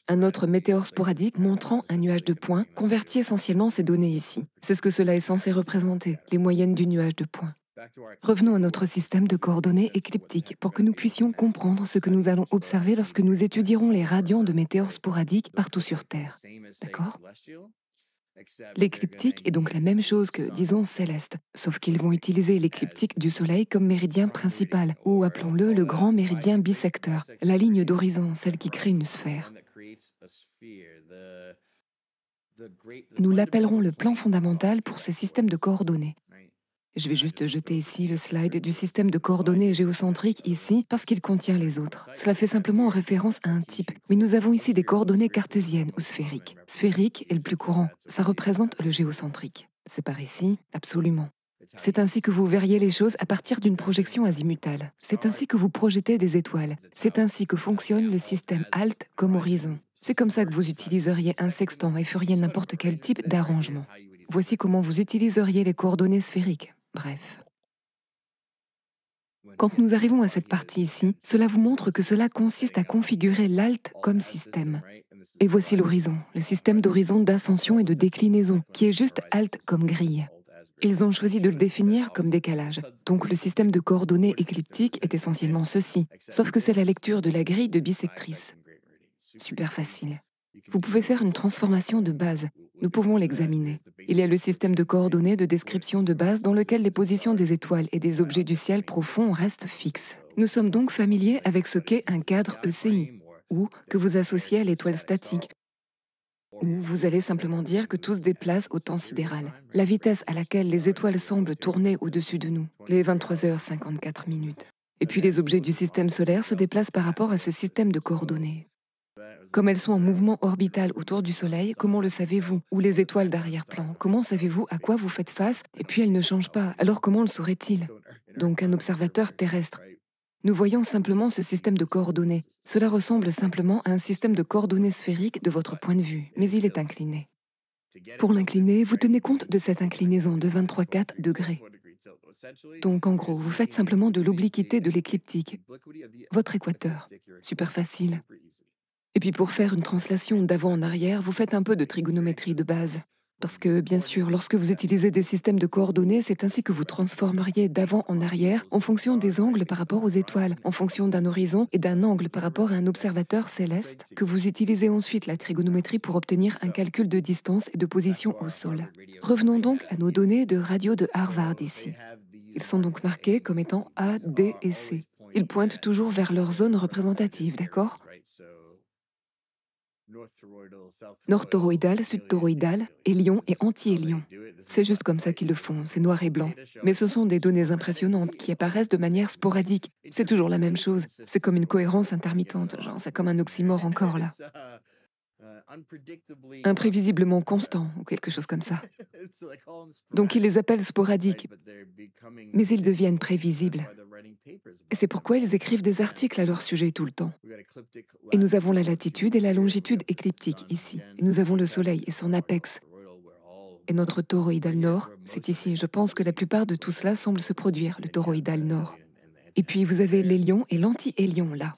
un autre météore sporadique montrant un nuage de points, convertit essentiellement ces données ici. C'est ce que cela est censé représenter, les moyennes du nuage de points. Revenons à notre système de coordonnées écliptiques pour que nous puissions comprendre ce que nous allons observer lorsque nous étudierons les radiants de météores sporadiques partout sur Terre. D'accord? L'écliptique est donc la même chose que, disons, céleste, sauf qu'ils vont utiliser l'écliptique du Soleil comme méridien principal, ou appelons-le le grand méridien bissecteur, la ligne d'horizon, celle qui crée une sphère. Nous l'appellerons le plan fondamental pour ce système de coordonnées. Je vais juste jeter ici le slide du système de coordonnées géocentriques ici parce qu'il contient les autres. Cela fait simplement référence à un type, mais nous avons ici des coordonnées cartésiennes ou sphériques. Sphérique est le plus courant, ça représente le géocentrique. C'est par ici? Absolument. C'est ainsi que vous verriez les choses à partir d'une projection azimutale. C'est ainsi que vous projetez des étoiles. C'est ainsi que fonctionne le système ALT comme horizon. C'est comme ça que vous utiliseriez un sextant et feriez n'importe quel type d'arrangement. Voici comment vous utiliseriez les coordonnées sphériques. Bref. Quand nous arrivons à cette partie ici, cela vous montre que cela consiste à configurer l'ALT comme système. Et voici l'horizon, le système d'horizon d'ascension et de déclinaison, qui est juste ALT comme grille. Ils ont choisi de le définir comme décalage. Donc le système de coordonnées écliptiques est essentiellement ceci, sauf que c'est la lecture de la grille de bissectrice. Super facile. Vous pouvez faire une transformation de base. Nous pouvons l'examiner. Il y a le système de coordonnées de description de base dans lequel les positions des étoiles et des objets du ciel profond restent fixes. Nous sommes donc familiers avec ce qu'est un cadre ECI, ou que vous associez à l'étoile statique, ou vous allez simplement dire que tout se déplace au temps sidéral, la vitesse à laquelle les étoiles semblent tourner au-dessus de nous, les 23h54. Et puis les objets du système solaire se déplacent par rapport à ce système de coordonnées. Comme elles sont en mouvement orbital autour du Soleil, comment le savez-vous? Ou les étoiles d'arrière-plan, comment savez-vous à quoi vous faites face? Et puis elles ne changent pas, alors comment le saurait-il? Donc un observateur terrestre. Nous voyons simplement ce système de coordonnées. Cela ressemble simplement à un système de coordonnées sphériques de votre point de vue, mais il est incliné. Pour l'incliner, vous tenez compte de cette inclinaison de 23,4 degrés. Donc en gros, vous faites simplement de l'obliquité de l'écliptique, votre équateur. Super facile. Et puis pour faire une translation d'avant en arrière, vous faites un peu de trigonométrie de base. Parce que, bien sûr, lorsque vous utilisez des systèmes de coordonnées, c'est ainsi que vous transformeriez d'avant en arrière en fonction des angles par rapport aux étoiles, en fonction d'un horizon et d'un angle par rapport à un observateur céleste, que vous utilisez ensuite la trigonométrie pour obtenir un calcul de distance et de position au sol. Revenons donc à nos données de radio de Harvard ici. Ils sont donc marqués comme étant A, D et C. Ils pointent toujours vers leur zone représentative, d'accord ? Nord-toroïdal, sud-toroïdal, hélion et anti-hélion. C'est juste comme ça qu'ils le font, c'est noir et blanc. Mais ce sont des données impressionnantes qui apparaissent de manière sporadique. C'est toujours la même chose, c'est comme une cohérence intermittente, genre c'est comme un oxymore encore là. Imprévisiblement constant ou quelque chose comme ça. Donc ils les appellent sporadiques, mais ils deviennent prévisibles. Et c'est pourquoi ils écrivent des articles à leur sujet tout le temps. Et nous avons la latitude et la longitude écliptique ici. Et nous avons le Soleil et son apex. Et notre toroïdal nord, c'est ici. Je pense que la plupart de tout cela semble se produire, le toroïdal nord. Et puis vous avez l'hélion et l'anti-hélion là.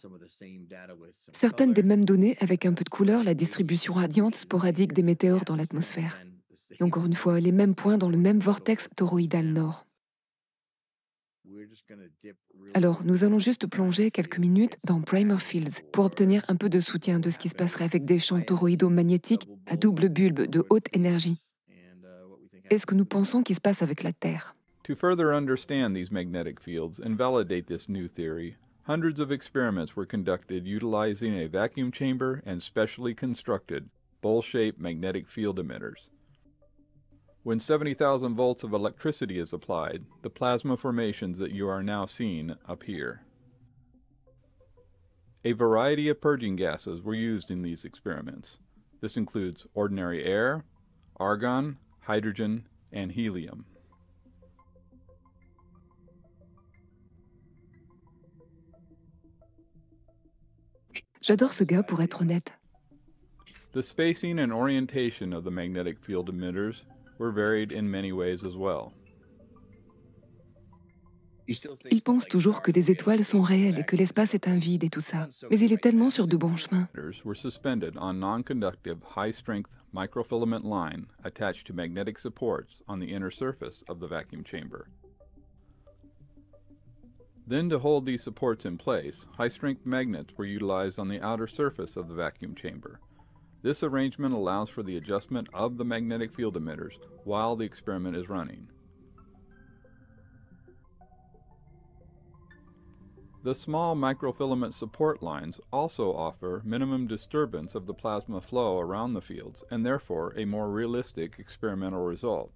Certaines des mêmes données avec un peu de couleur, la distribution radiante sporadique des météores dans l'atmosphère. Et encore une fois, les mêmes points dans le même vortex toroïdal nord. Alors, nous allons juste plonger quelques minutes dans Primer Fields pour obtenir un peu de soutien de ce qui se passerait avec des champs toroïdaux magnétiques à double bulbe de haute énergie. Et ce que nous pensons qui se passe avec la Terre.
To further understand these magnetic fields and validate this new theory, hundreds of experiments were conducted utilizing a vacuum chamber and specially constructed, bowl-shaped magnetic field emitters. When 70,000 volts of electricity is applied, the plasma formations that you are now seeing appear. A variety of purging gases were used in these experiments. This includes ordinary air, argon, hydrogen, and helium.
J'adore ce gars pour être honnête.
The spacing and orientation of the magnetic field emitters were varied in many ways as well.
Il pense toujours que les étoiles sont réelles et que l'espace est un vide et tout ça. Mais il est tellement sur de bons chemins.
Were suspended on non-conductive, high-strength microfilament line attached to magnetic supports on the inner surface of the vacuum chamber. Then, to hold these supports in place, high-strength magnets were utilized on the outer surface of the vacuum chamber. This arrangement allows for the adjustment of the magnetic field emitters while the experiment is running. The small microfilament support lines also offer minimum disturbance of the plasma flow around the fields and therefore a more realistic experimental result.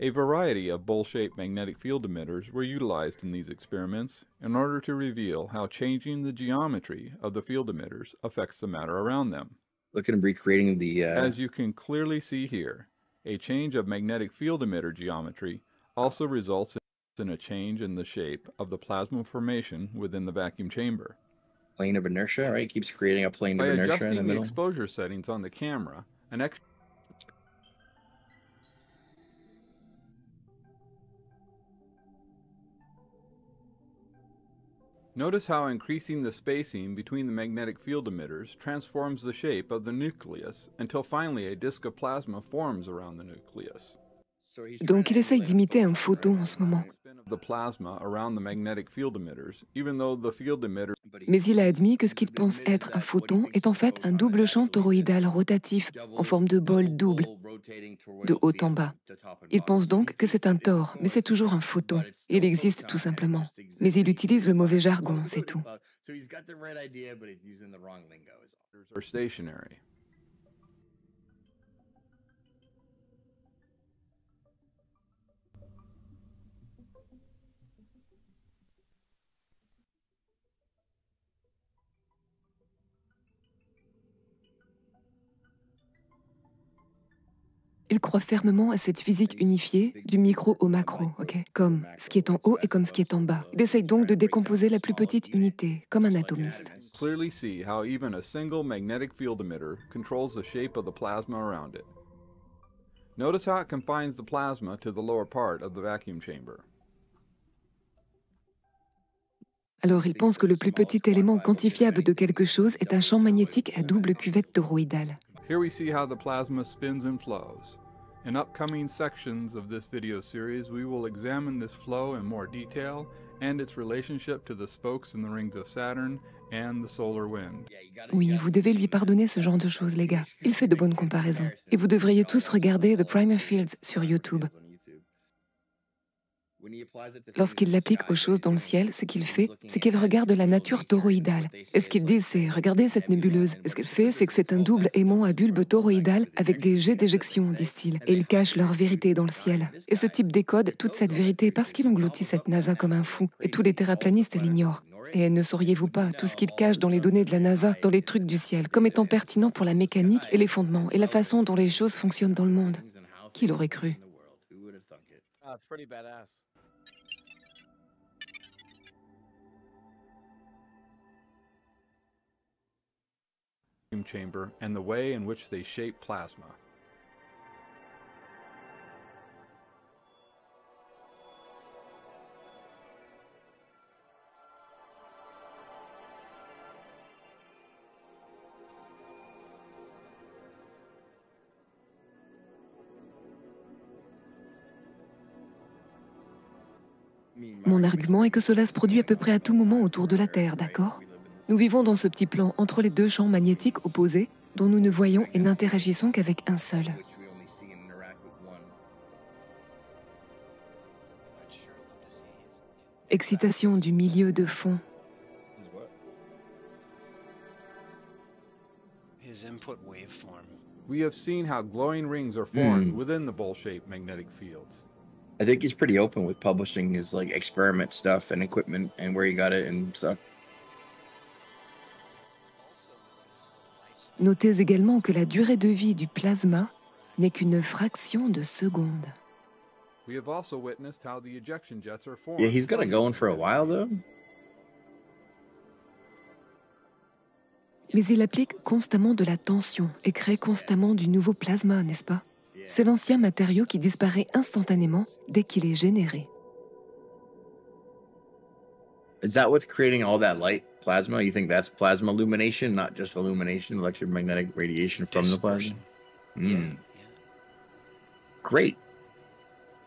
A variety of bowl-shaped magnetic field emitters were utilized in these experiments in order to reveal how changing the geometry of the field emitters affects the matter around them.
Look at him recreating the...
As you can clearly see here, a change of magnetic field emitter geometry also results in a change in the shape of the plasma formation within the vacuum chamber.
Plane of inertia, right? Keeps creating a plane of inertia in the middle.
By adjusting the exposure settings on the camera, notice how increasing the spacing between the magnetic field emitters transforms the shape of the nucleus until finally a disk of plasma forms around the nucleus.
Donc il essaye d'imiter un photon en ce moment.
The plasma around the magnetic field emitters, even though the field emitter...
Mais il a admis que ce qu'il pense être un photon est en fait un double champ toroïdal rotatif en forme de bol double, de haut en bas. Il pense donc que c'est un tor, mais c'est toujours un photon. Il existe tout simplement. Mais il utilise le mauvais jargon, c'est tout.
Stationary.
Il croit fermement à cette physique unifiée du micro au macro, comme ce qui est en haut et comme ce qui est en bas. Il essaye donc de décomposer la plus petite unité, comme un atomiste.
Clearly see how even a single magnetic field emitter controls the shape of the plasma around it. Notice how it confines the plasma to the lower part of the vacuum chamber.
Alors il pense que le plus petit élément quantifiable de quelque chose est un champ magnétique à double cuvette toroïdale.
Here we see how the plasma spins and flows. In upcoming sections of this video series, we will examine this flow in more detail and its relationship to the spokes in the rings of Saturn and the solar wind.
Oui, vous devez lui pardonner ce genre de choses, les gars. Il fait de bonnes comparaisons. Et vous devriez tous regarder The Primer Fields sur YouTube. Lorsqu'il l'applique aux choses dans le ciel, ce qu'il fait, c'est qu'il regarde la nature toroïdale. Et ce qu'il dit, c'est « Regardez cette nébuleuse ». Et ce qu'il fait, c'est que c'est un double aimant à bulbe toroïdal avec des jets d'éjection, disent-ils. Et il cache leur vérité dans le ciel. Et ce type décode toute cette vérité parce qu'il engloutit cette NASA comme un fou. Et tous les terraplanistes l'ignorent. Et ne sauriez-vous pas tout ce qu'il cache dans les données de la NASA, dans les trucs du ciel, comme étant pertinent pour la mécanique et les fondements et la façon dont les choses fonctionnent dans le monde? Qui l'aurait cru?
Chamber and the way in which they shape plasma.
Mon argument est que cela se produit à peu près à tout moment autour de la Terre, d'accord? Nous vivons dans ce petit plan entre les deux champs magnétiques opposés dont nous ne voyons et n'interagissons qu'avec un seul. Excitation du milieu de fond.
We have seen how glowing rings are formed within the bowl-shaped magnetic fields.
I think he's pretty open with publishing his experiment stuff and equipment and where he got it and stuff.
Notez également que la durée de vie du plasma n'est qu'une fraction de seconde.
We have also witnessed how the ejection jets are formed.
Yeah, he's got it going for a while though.
Mais il applique constamment de la tension et crée constamment du nouveau plasma, n'est-ce pas? C'est l'ancien matériau qui disparaît instantanément dès qu'il est généré.
Is that what's creating all that light? Plasma? You think that's plasma illumination, not just illumination, electromagnetic radiation from the plasma?
Yeah.
Great.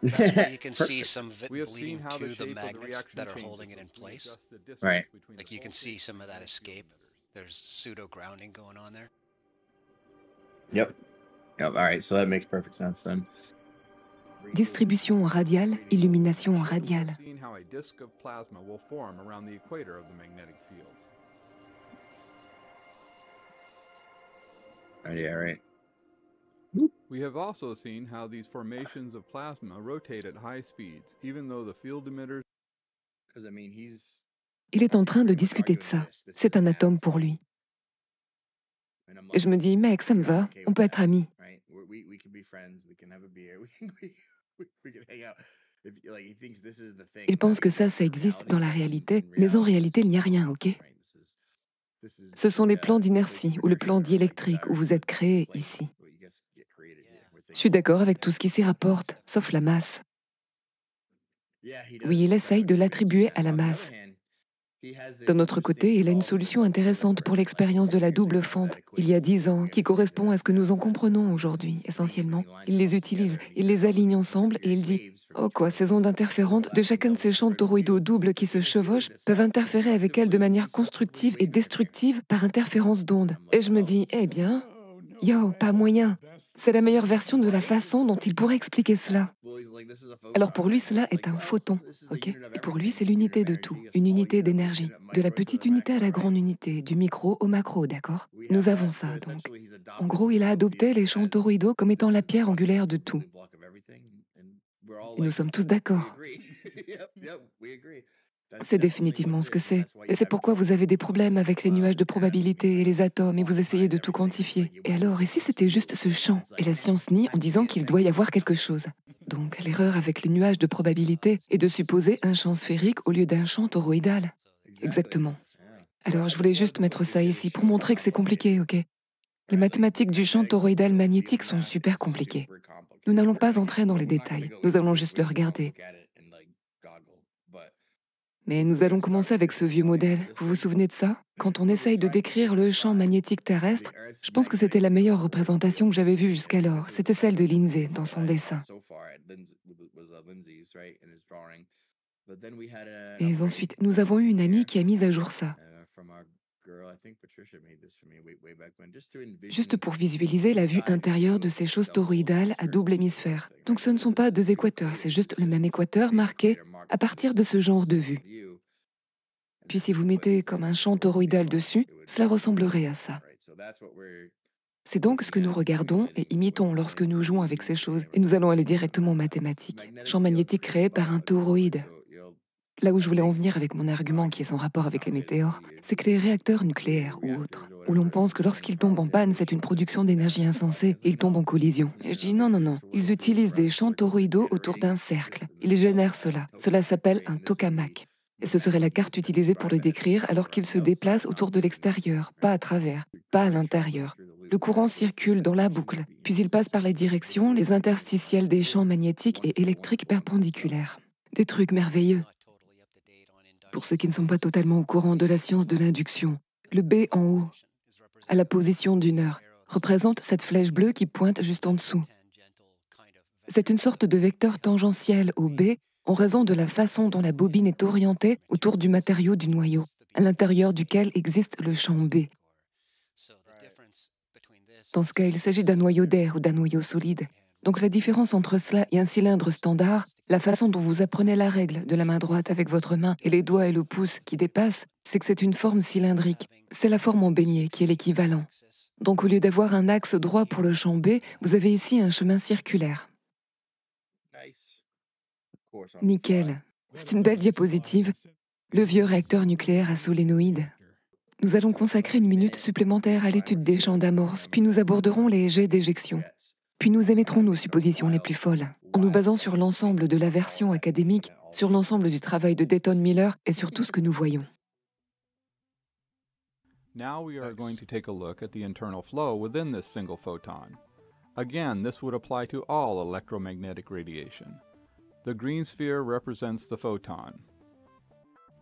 That's where you can see some of it bleeding to the magnets that are holding it in place.
Right.
Like you can see some of that escape. There's pseudo grounding going on there.
Yep. All right, so that makes perfect sense then.
Distribution en radiale, illumination en radiale.
How a disk of plasma will form around the equator of the magnetic fields.
Yeah, right.
We have also seen how these formations of plasma rotate at high speeds, even though the field emitters.
Il est en train de discuter de ça. C'est un atome pour lui. Et je me dis, mec, ça me va, on peut être amis. Il pense que ça existe dans la réalité, mais en réalité, il n'y a rien, ok? Ce sont les plans d'inertie ou le plan diélectrique où vous êtes créé ici. Je suis d'accord avec tout ce qui s'y rapporte, sauf la masse. Oui, il essaye de l'attribuer à la masse. D'un autre côté, il a une solution intéressante pour l'expérience de la double fente, il y a 10 ans, qui correspond à ce que nous en comprenons aujourd'hui, essentiellement. Il les utilise, il les aligne ensemble et il dit « Oh quoi, ces ondes interférentes de chacun de ces champs toroïdaux doubles qui se chevauchent peuvent interférer avec elles de manière constructive et destructive par interférence d'ondes. » Et je me dis « Eh bien, yo, pas moyen. C'est la meilleure version de la façon dont il pourrait expliquer cela. » Alors pour lui, cela est un photon, ok? Et pour lui, c'est l'unité de tout, une unité d'énergie. De la petite unité à la grande unité, du micro au macro, d'accord? Nous avons ça, donc. En gros, il a adopté les champs toroïdaux comme étant la pierre angulaire de tout. Et nous sommes tous d'accord. C'est définitivement ce que c'est. Et c'est pourquoi vous avez des problèmes avec les nuages de probabilité et les atomes et vous essayez de tout quantifier. Et alors, et si c'était juste ce champ? Et la science nie en disant qu'il doit y avoir quelque chose. Donc, l'erreur avec les nuages de probabilité est de supposer un champ sphérique au lieu d'un champ toroïdal. Exactement. Alors, je voulais juste mettre ça ici pour montrer que c'est compliqué, ok? Les mathématiques du champ toroïdal magnétique sont super compliquées. Nous n'allons pas entrer dans les détails, nous allons juste le regarder. Mais nous allons commencer avec ce vieux modèle. Vous vous souvenez de ça? Quand on essaye de décrire le champ magnétique terrestre, je pense que c'était la meilleure représentation que j'avais vue jusqu'alors. C'était celle de Lindsay dans son dessin. Et ensuite, nous avons eu une amie qui a mis à jour ça. Juste pour visualiser la vue intérieure de ces choses toroïdales à double hémisphère. Donc ce ne sont pas deux équateurs, c'est juste le même équateur marqué à partir de ce genre de vue. Puis si vous mettez comme un champ toroïdal dessus, cela ressemblerait à ça. C'est donc ce que nous regardons et imitons lorsque nous jouons avec ces choses. Et nous allons aller directement aux mathématiques. Champ magnétique créé par un toroïde. Là où je voulais en venir avec mon argument qui est son rapport avec les météores, c'est que les réacteurs nucléaires ou autres, où l'on pense que lorsqu'ils tombent en panne, c'est une production d'énergie insensée et ils tombent en collision. Et je dis non, non, non. Ils utilisent des champs toroïdaux autour d'un cercle. Ils génèrent cela. Cela s'appelle un tokamak. Et ce serait la carte utilisée pour le décrire alors qu'il se déplace autour de l'extérieur, pas à travers, pas à l'intérieur. Le courant circule dans la boucle, puis il passe par les directions, les interstitiels des champs magnétiques et électriques perpendiculaires. Des trucs merveilleux. Pour ceux qui ne sont pas totalement au courant de la science de l'induction, le B en haut, à la position d'une heure, représente cette flèche bleue qui pointe juste en dessous. C'est une sorte de vecteur tangentiel au B en raison de la façon dont la bobine est orientée autour du matériau du noyau, à l'intérieur duquel existe le champ B. Dans ce cas, il s'agit d'un noyau d'air ou d'un noyau solide. Donc la différence entre cela et un cylindre standard, la façon dont vous apprenez la règle de la main droite avec votre main et les doigts et le pouce qui dépassent, c'est que c'est une forme cylindrique. C'est la forme en beignet qui est l'équivalent. Donc au lieu d'avoir un axe droit pour le champ B, vous avez ici un chemin circulaire. Nickel. C'est une belle diapositive. Le vieux réacteur nucléaire à solénoïde. Nous allons consacrer 1 minute supplémentaire à l'étude des champs d'amorce, puis nous aborderons les jets d'éjection. Puis nous émettrons nos suppositions les plus folles, en nous basant sur l'ensemble de la version académique, sur l'ensemble du travail de Dayton-Miller et sur tout ce que nous voyons.
Now we are going to take a look at the internal flow within this single photon. Again, this would apply to all electromagnetic radiation. The green sphere represents the photon.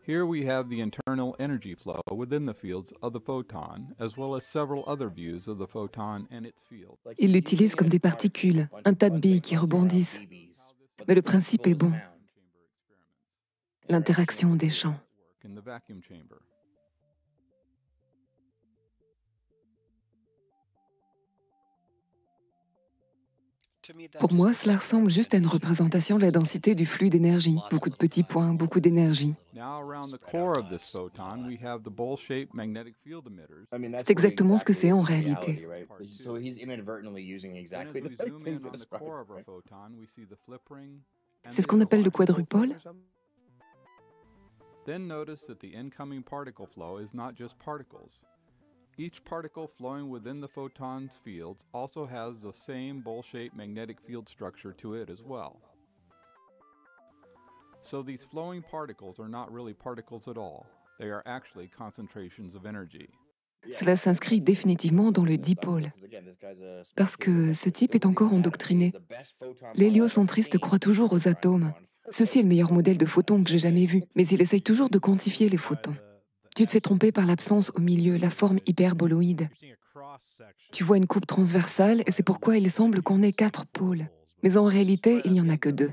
Here we have the internal energy flow within the fields of the photon, as well as several other views of the photon and its field.
Il l'utilise comme des particules, un tas de billes qui rebondissent. Mais le principe est bon. L'interaction des champs. Pour moi, cela ressemble juste à une représentation de la densité du flux d'énergie. Beaucoup de petits points, beaucoup d'énergie. C'est exactement ce que c'est en réalité. C'est ce qu'on appelle le quadrupole.
Then notice that the incoming particle flow is not just particles. Each particle flowing within the photon's fields also has the same bowl-shaped magnetic field structure to it as well. So these flowing particles are not really particles at all. They are actually concentrations of energy.
Cela s'inscrit définitivement dans le dipôle, parce que ce type est encore endoctriné. L'héliocentriste croit toujours aux atomes. Ceci est le meilleur modèle de photon que j'ai jamais vu, mais il essaye toujours de quantifier les photons. Tu te fais tromper par l'absence au milieu, la forme hyperboloïde. Tu vois une coupe transversale et c'est pourquoi il semble qu'on ait 4 pôles. Mais en réalité, il n'y en a que 2.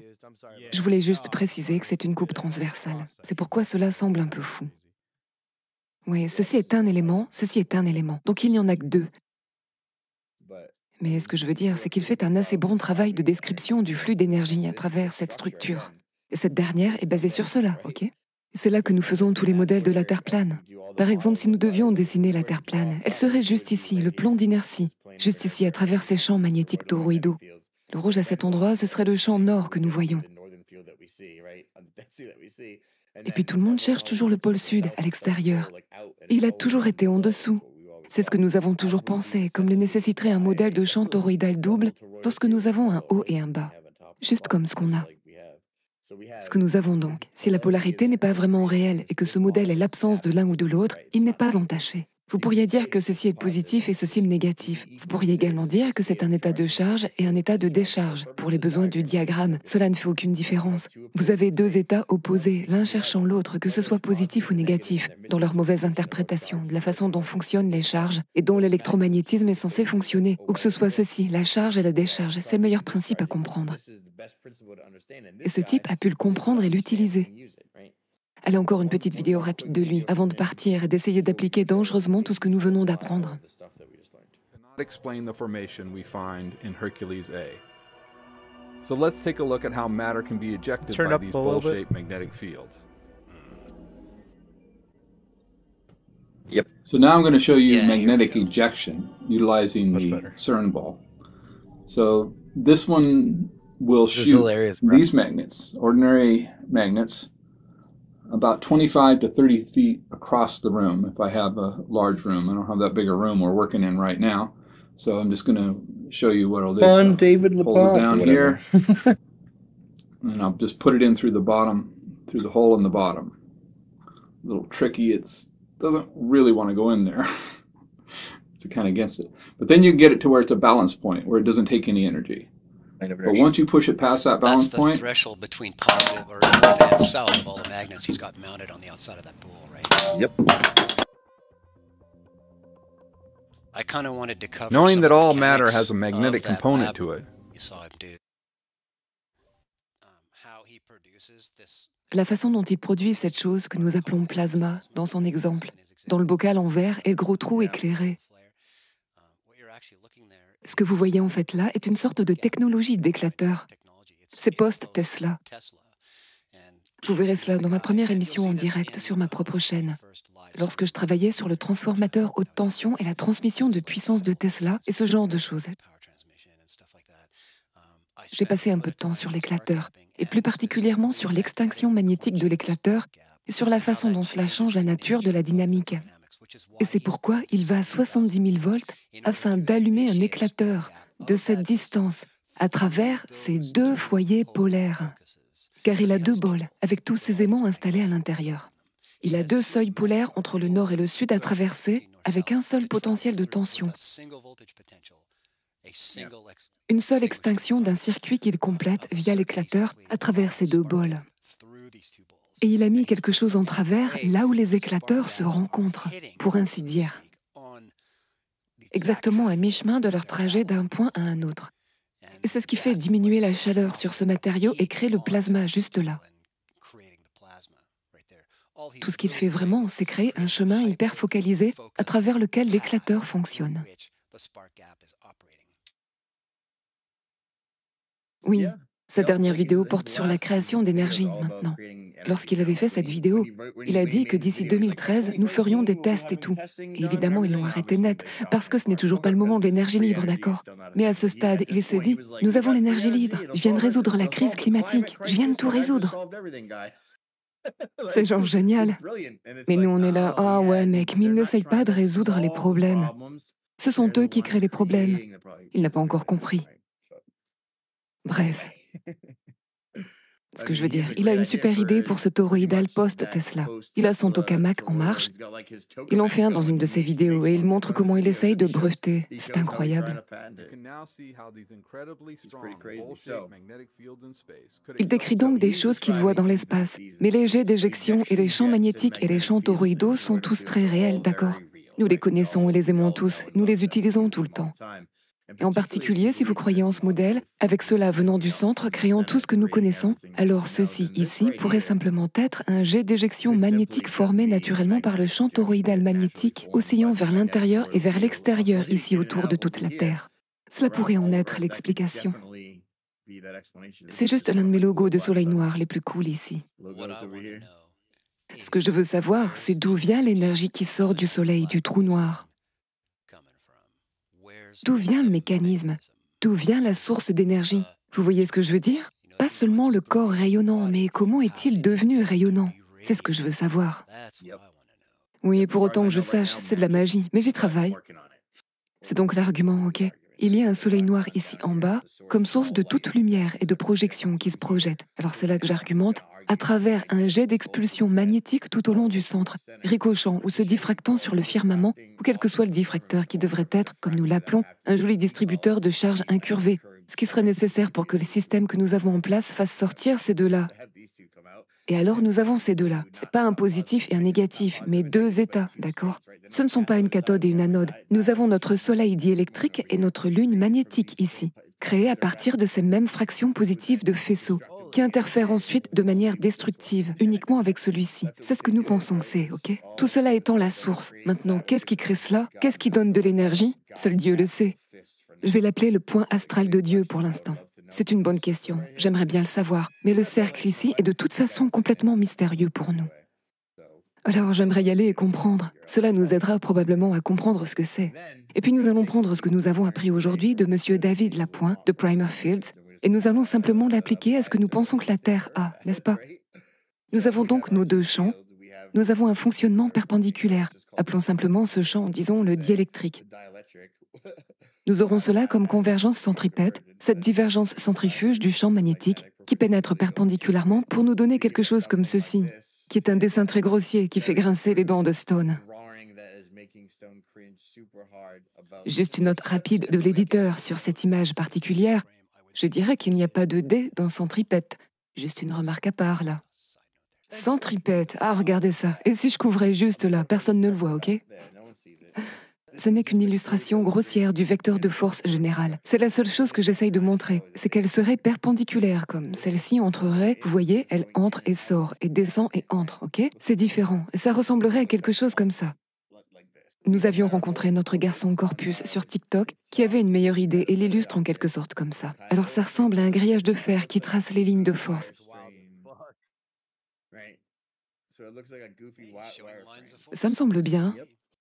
Je voulais juste préciser que c'est une coupe transversale. C'est pourquoi cela semble un peu fou. Oui, ceci est un élément, ceci est un élément. Donc il n'y en a que 2. Mais ce que je veux dire, c'est qu'il fait un assez bon travail de description du flux d'énergie à travers cette structure. Et cette dernière est basée sur cela, ok? C'est là que nous faisons tous les modèles de la Terre plane. Par exemple, si nous devions dessiner la Terre plane, elle serait juste ici, le plan d'inertie, juste ici à travers ces champs magnétiques toroïdaux. Le rouge à cet endroit, ce serait le champ nord que nous voyons. Et puis tout le monde cherche toujours le pôle sud, à l'extérieur. Et il a toujours été en dessous. C'est ce que nous avons toujours pensé, comme le nécessiterait un modèle de champ toroïdal double lorsque nous avons un haut et un bas. Juste comme ce qu'on a. Ce que nous avons donc, si la polarité n'est pas vraiment réelle et que ce modèle est l'absence de l'un ou de l'autre, il n'est pas entaché. Vous pourriez dire que ceci est positif et ceci le négatif. Vous pourriez également dire que c'est un état de charge et un état de décharge. Pour les besoins du diagramme, cela ne fait aucune différence. Vous avez 2 états opposés, l'un cherchant l'autre, que ce soit positif ou négatif, dans leur mauvaise interprétation, de la façon dont fonctionnent les charges et dont l'électromagnétisme est censé fonctionner. Ou que ce soit ceci, la charge et la décharge, c'est le meilleur principe à comprendre. Et ce type a pu le comprendre et l'utiliser. Allez, encore une petite vidéo rapide de lui, avant de partir et d'essayer d'appliquer dangereusement tout ce que nous venons d'apprendre.
Explain the formation we find in Hercules A. So let's take a look at how matter can be ejected by these bowl-shaped magnetic fields.
Yep.
So now I'm going to show you magnetic ejection utilizing the CERN ball. So this one will shoot these magnets, ordinary magnets, about 25 to 30 feet across the room if I have a large room. I don't have that big a room we're working in right now. So I'm just going to show you what I'll do.
Fun, David LaPlante.
Hold it down here. And I'll just put it in through the bottom, through the hole in the bottom. A little tricky. It doesn't really want to go in there. It's kind of against it. But then you get it to where it's a balance point, where it doesn't take any energy. But once you push it past that balance point...
That's the threshold between positive or north and south of all the magnets he's got mounted on the outside of that bowl, right?
Yep.
I kind of wanted to cover
knowing that all
matter
has a magnetic component to it.
You saw him do. How he produces this.
La façon dont il produit cette chose que nous appelons plasma, dans son exemple, dans le bocal en verre et le gros trou éclairé. Ce que vous voyez en fait là est une sorte de technologie d'éclateur. C'est post-Tesla. Vous verrez cela dans ma première émission en direct sur ma propre chaîne. Lorsque je travaillais sur le transformateur haute tension et la transmission de puissance de Tesla et ce genre de choses. J'ai passé un peu de temps sur l'éclateur, et plus particulièrement sur l'extinction magnétique de l'éclateur et sur la façon dont cela change la nature de la dynamique. Et c'est pourquoi il va à 70 000 volts afin d'allumer un éclateur de cette distance à travers ces 2 foyers polaires. Car il a 2 bols avec tous ces aimants installés à l'intérieur. Il a 2 seuils polaires entre le nord et le sud à traverser avec un seul potentiel de tension. Une seule extinction d'un circuit qu'il complète via l'éclateur à travers ces 2 bols. Et il a mis quelque chose en travers là où les éclateurs se rencontrent, pour ainsi dire. Exactement à mi-chemin de leur trajet d'un point à un autre. Et c'est ce qui fait diminuer la chaleur sur ce matériau et créer le plasma juste là. Tout ce qu'il fait vraiment, c'est créer un chemin hyper focalisé à travers lequel l'éclateur fonctionne. Oui, Sa dernière vidéo porte sur la création d'énergie maintenant. Lorsqu'il avait fait cette vidéo, il a dit que d'ici 2013, nous ferions des tests et tout. Et évidemment, ils l'ont arrêté net, parce que ce n'est toujours pas le moment de l'énergie libre, d'accord? Mais à ce stade, il s'est dit, nous avons l'énergie libre, je viens de résoudre la crise climatique, je viens de tout résoudre. C'est genre génial. Mais nous, on est là, ah ouais mec, mais ils n'essayent pas de résoudre les problèmes. Ce sont eux qui créent les problèmes. Il n'a pas encore compris. Bref. Ce que je veux dire, il a une super idée pour ce toroïdal post-Tesla. Il a son tokamak en marche. Il en fait un dans une de ses vidéos et il montre comment il essaye de breveter. C'est incroyable. Il décrit donc des choses qu'il voit dans l'espace. Mais les jets d'éjection et les champs magnétiques et les champs toroïdaux sont tous très réels, d'accord? Nous les connaissons et les aimons tous. Nous les utilisons tout le temps. Et en particulier, si vous croyez en ce modèle, avec cela venant du centre, créant tout ce que nous connaissons, alors ceci ici pourrait simplement être un jet d'éjection magnétique formé naturellement par le champ toroïdal magnétique oscillant vers l'intérieur et vers l'extérieur ici autour de toute la Terre. Cela pourrait en être l'explication. C'est juste l'un de mes logos de soleil noir les plus cool ici. Ce que je veux savoir, c'est d'où vient l'énergie qui sort du soleil, du trou noir. D'où vient le mécanisme? D'où vient la source d'énergie? Vous voyez ce que je veux dire? Pas seulement le corps rayonnant, mais comment est-il devenu rayonnant? C'est ce que je veux savoir. Oui, pour autant que je sache, c'est de la magie, mais j'y travaille. C'est donc l'argument, ok? Il y a un soleil noir ici en bas, comme source de toute lumière et de projection qui se projette. Alors c'est là que j'argumente, à travers un jet d'expulsion magnétique tout au long du centre, ricochant ou se diffractant sur le firmament, ou quel que soit le diffracteur qui devrait être, comme nous l'appelons, un joli distributeur de charge incurvée, ce qui serait nécessaire pour que les systèmes que nous avons en place fassent sortir ces deux-là. Et alors nous avons ces deux-là. C'est pas un positif et un négatif, mais deux états, d'accord? Ce ne sont pas une cathode et une anode. Nous avons notre soleil diélectrique et notre lune magnétique ici, créés à partir de ces mêmes fractions positives de faisceaux, qui interfèrent ensuite de manière destructive, uniquement avec celui-ci. C'est ce que nous pensons que c'est, ok? Tout cela étant la source. Maintenant, qu'est-ce qui crée cela? Qu'est-ce qui donne de l'énergie? Seul Dieu le sait. Je vais l'appeler le point astral de Dieu pour l'instant. C'est une bonne question, j'aimerais bien le savoir, mais le cercle ici est de toute façon complètement mystérieux pour nous. Alors j'aimerais y aller et comprendre. Cela nous aidera probablement à comprendre ce que c'est. Et puis nous allons prendre ce que nous avons appris aujourd'hui de M. David Lapointe de Primer Fields, et nous allons simplement l'appliquer à ce que nous pensons que la Terre a, n'est-ce pas? Nous avons donc nos deux champs. Nous avons un fonctionnement perpendiculaire. Appelons simplement ce champ, disons, le diélectrique. Nous aurons cela comme convergence centripète, cette divergence centrifuge du champ magnétique qui pénètre perpendiculairement pour nous donner quelque chose comme ceci, qui est un dessin très grossier qui fait grincer les dents de Stone. Juste une note rapide de l'éditeur sur cette image particulière. Je dirais qu'il n'y a pas de D dans centripète. Juste une remarque à part, là. Centripète, ah, regardez ça. Et si je couvrais juste là, personne ne le voit, ok? Ce n'est qu'une illustration grossière du vecteur de force général. C'est la seule chose que j'essaye de montrer, c'est qu'elle serait perpendiculaire, comme celle-ci entrerait, vous voyez, elle entre et sort, et descend et entre, ok? C'est différent, et ça ressemblerait à quelque chose comme ça. Nous avions rencontré notre garçon Corpus sur TikTok, qui avait une meilleure idée et l'illustre en quelque sorte comme ça. Alors ça ressemble à un grillage de fer qui trace les lignes de force. Ça me semble bien,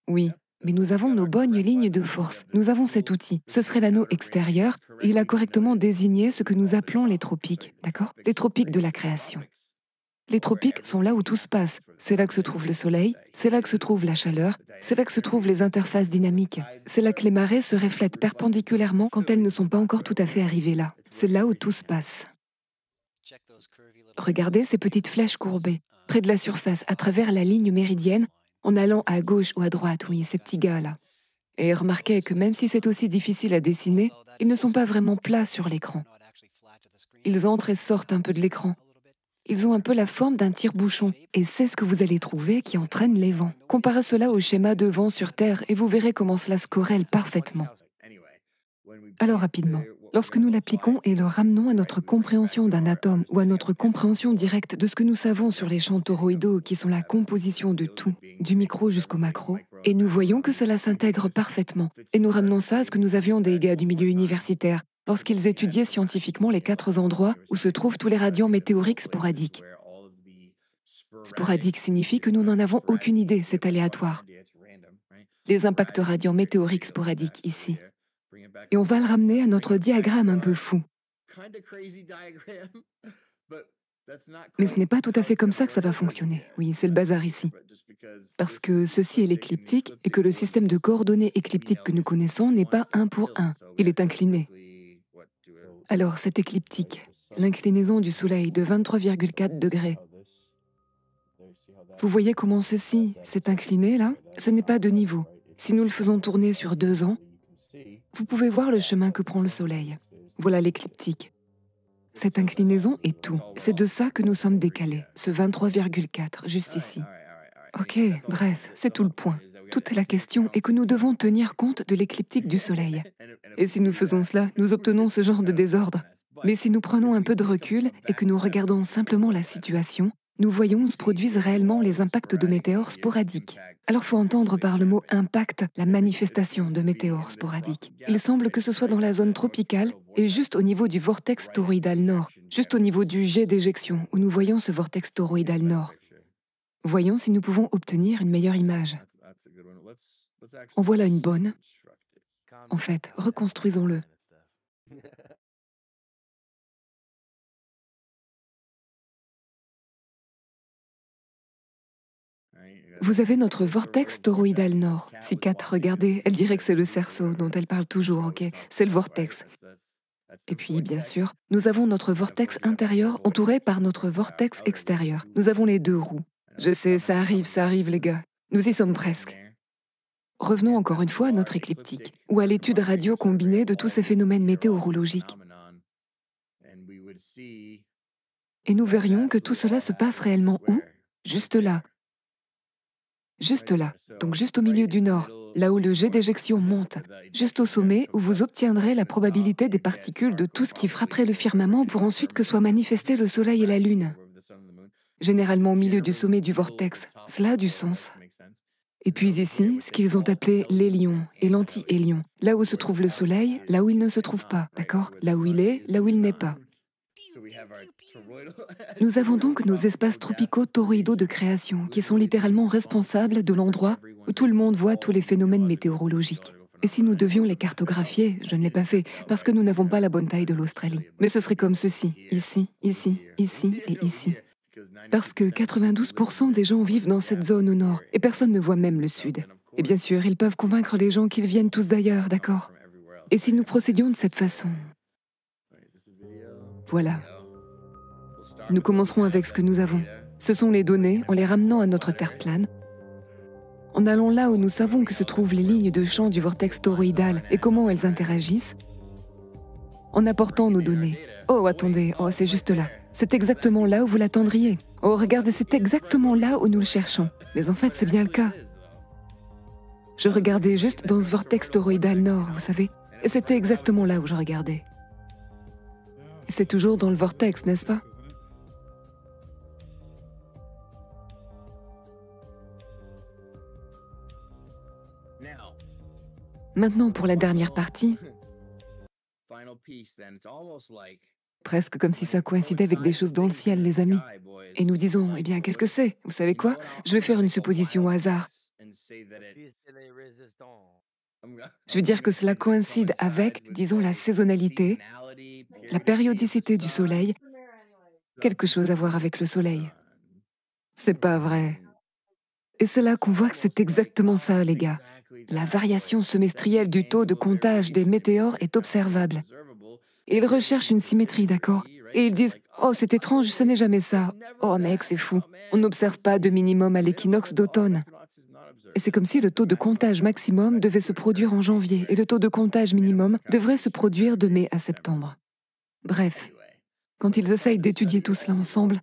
oui. Mais nous avons nos bonnes lignes de force. Nous avons cet outil. Ce serait l'anneau extérieur et il a correctement désigné ce que nous appelons les tropiques, d'accord? Les tropiques de la création. Les tropiques sont là où tout se passe. C'est là que se trouve le soleil, c'est là que se trouve la chaleur, c'est là que se trouvent les interfaces dynamiques. C'est là que les marées se reflètent perpendiculairement quand elles ne sont pas encore tout à fait arrivées là. C'est là où tout se passe. Regardez ces petites flèches courbées, près de la surface, à travers la ligne méridienne, en allant à gauche ou à droite, oui, ces petits gars-là. Et remarquez que même si c'est aussi difficile à dessiner, ils ne sont pas vraiment plats sur l'écran. Ils entrent et sortent un peu de l'écran. Ils ont un peu la forme d'un tire-bouchon, et c'est ce que vous allez trouver qui entraîne les vents. Comparez cela au schéma de vent sur Terre et vous verrez comment cela se corrèle parfaitement. Alors rapidement, lorsque nous l'appliquons et le ramenons à notre compréhension d'un atome ou à notre compréhension directe de ce que nous savons sur les champs toroïdaux qui sont la composition de tout, du micro jusqu'au macro, et nous voyons que cela s'intègre parfaitement, et nous ramenons ça à ce que nous avions des gars du milieu universitaire, lorsqu'ils étudiaient scientifiquement les 4 endroits où se trouvent tous les radiants météoriques sporadiques. Sporadique signifie que nous n'en avons aucune idée, c'est aléatoire. Les impacts radiants météoriques sporadiques ici. Et on va le ramener à notre diagramme un peu fou. Mais ce n'est pas tout à fait comme ça que ça va fonctionner. Oui, c'est le bazar ici. Parce que ceci est l'écliptique et que le système de coordonnées écliptiques que nous connaissons n'est pas 1 pour 1. Il est incliné. Alors, cette écliptique, l'inclinaison du Soleil de 23,4 degrés. Vous voyez comment ceci s'est incliné, là? Ce n'est pas de niveau. Si nous le faisons tourner sur 2 ans, vous pouvez voir le chemin que prend le Soleil. Voilà l'écliptique. Cette inclinaison est tout. C'est de ça que nous sommes décalés, ce 23,4, juste ici. Ok, bref, c'est tout le point. Toute la question est que nous devons tenir compte de l'écliptique du Soleil. Et si nous faisons cela, nous obtenons ce genre de désordre. Mais si nous prenons un peu de recul et que nous regardons simplement la situation, nous voyons où se produisent réellement les impacts de météores sporadiques. Alors faut entendre par le mot « impact » la manifestation de météores sporadiques. Il semble que ce soit dans la zone tropicale et juste au niveau du vortex toroïdal nord, juste au niveau du jet d'éjection où nous voyons ce vortex toroïdal nord. Voyons si nous pouvons obtenir une meilleure image. En voilà une bonne. En fait, reconstruisons-le. Vous avez notre vortex toroïdal nord. Si Kat, regardez, elle dirait que c'est le cerceau dont elle parle toujours, ok? C'est le vortex. Et puis, bien sûr, nous avons notre vortex intérieur entouré par notre vortex extérieur. Nous avons les 2 roues. Je sais, ça arrive les gars. Nous y sommes presque. Revenons encore une fois à notre écliptique, ou à l'étude radio combinée de tous ces phénomènes météorologiques. Et nous verrions que tout cela se passe réellement où? Juste là. Juste là, donc juste au milieu du nord, là où le jet d'éjection monte, juste au sommet où vous obtiendrez la probabilité des particules de tout ce qui frapperait le firmament pour ensuite que soient manifestés le Soleil et la Lune. Généralement au milieu du sommet du vortex, cela a du sens. Et puis ici, ce qu'ils ont appelé l'hélion et l'anti-hélion, là où se trouve le Soleil, là où il ne se trouve pas, d'accord? Là où il est, là où il n'est pas. Nous avons donc nos espaces tropicaux toroïdaux de création, qui sont littéralement responsables de l'endroit où tout le monde voit tous les phénomènes météorologiques. Et si nous devions les cartographier, je ne l'ai pas fait, parce que nous n'avons pas la bonne taille de l'Australie. Mais ce serait comme ceci, ici, ici, ici et ici. Parce que 92% des gens vivent dans cette zone au nord, et personne ne voit même le sud. Et bien sûr, ils peuvent convaincre les gens qu'ils viennent tous d'ailleurs, d'accord? Et si nous procédions de cette façon? Voilà. Nous commencerons avec ce que nous avons. Ce sont les données en les ramenant à notre Terre plane, en allant là où nous savons que se trouvent les lignes de champ du vortex toroïdal et comment elles interagissent, en apportant nos données. Oh, attendez, oh, c'est juste là. C'est exactement là où vous l'attendriez. Oh, regardez, c'est exactement là où nous le cherchons. Mais en fait, c'est bien le cas. Je regardais juste dans ce vortex toroïdal nord, vous savez, et c'était exactement là où je regardais. Et c'est toujours dans le vortex, n'est-ce pas? Maintenant, pour la dernière partie, presque comme si ça coïncidait avec des choses dans le ciel, les amis. Et nous disons, eh bien, qu'est-ce que c'est? Vous savez quoi? Je vais faire une supposition au hasard. Je veux dire que cela coïncide avec, disons, la saisonnalité, la périodicité du Soleil, quelque chose à voir avec le Soleil. C'est pas vrai. Et c'est là qu'on voit que c'est exactement ça, les gars. La variation semestrielle du taux de comptage des météores est observable. Et ils recherchent une symétrie, d'accord? Et ils disent « Oh, c'est étrange, ce n'est jamais ça. Oh, mec, c'est fou. On n'observe pas de minimum à l'équinoxe d'automne. » Et c'est comme si le taux de comptage maximum devait se produire en janvier et le taux de comptage minimum devrait se produire de mai à septembre. Bref, quand ils essayent d'étudier tout cela ensemble,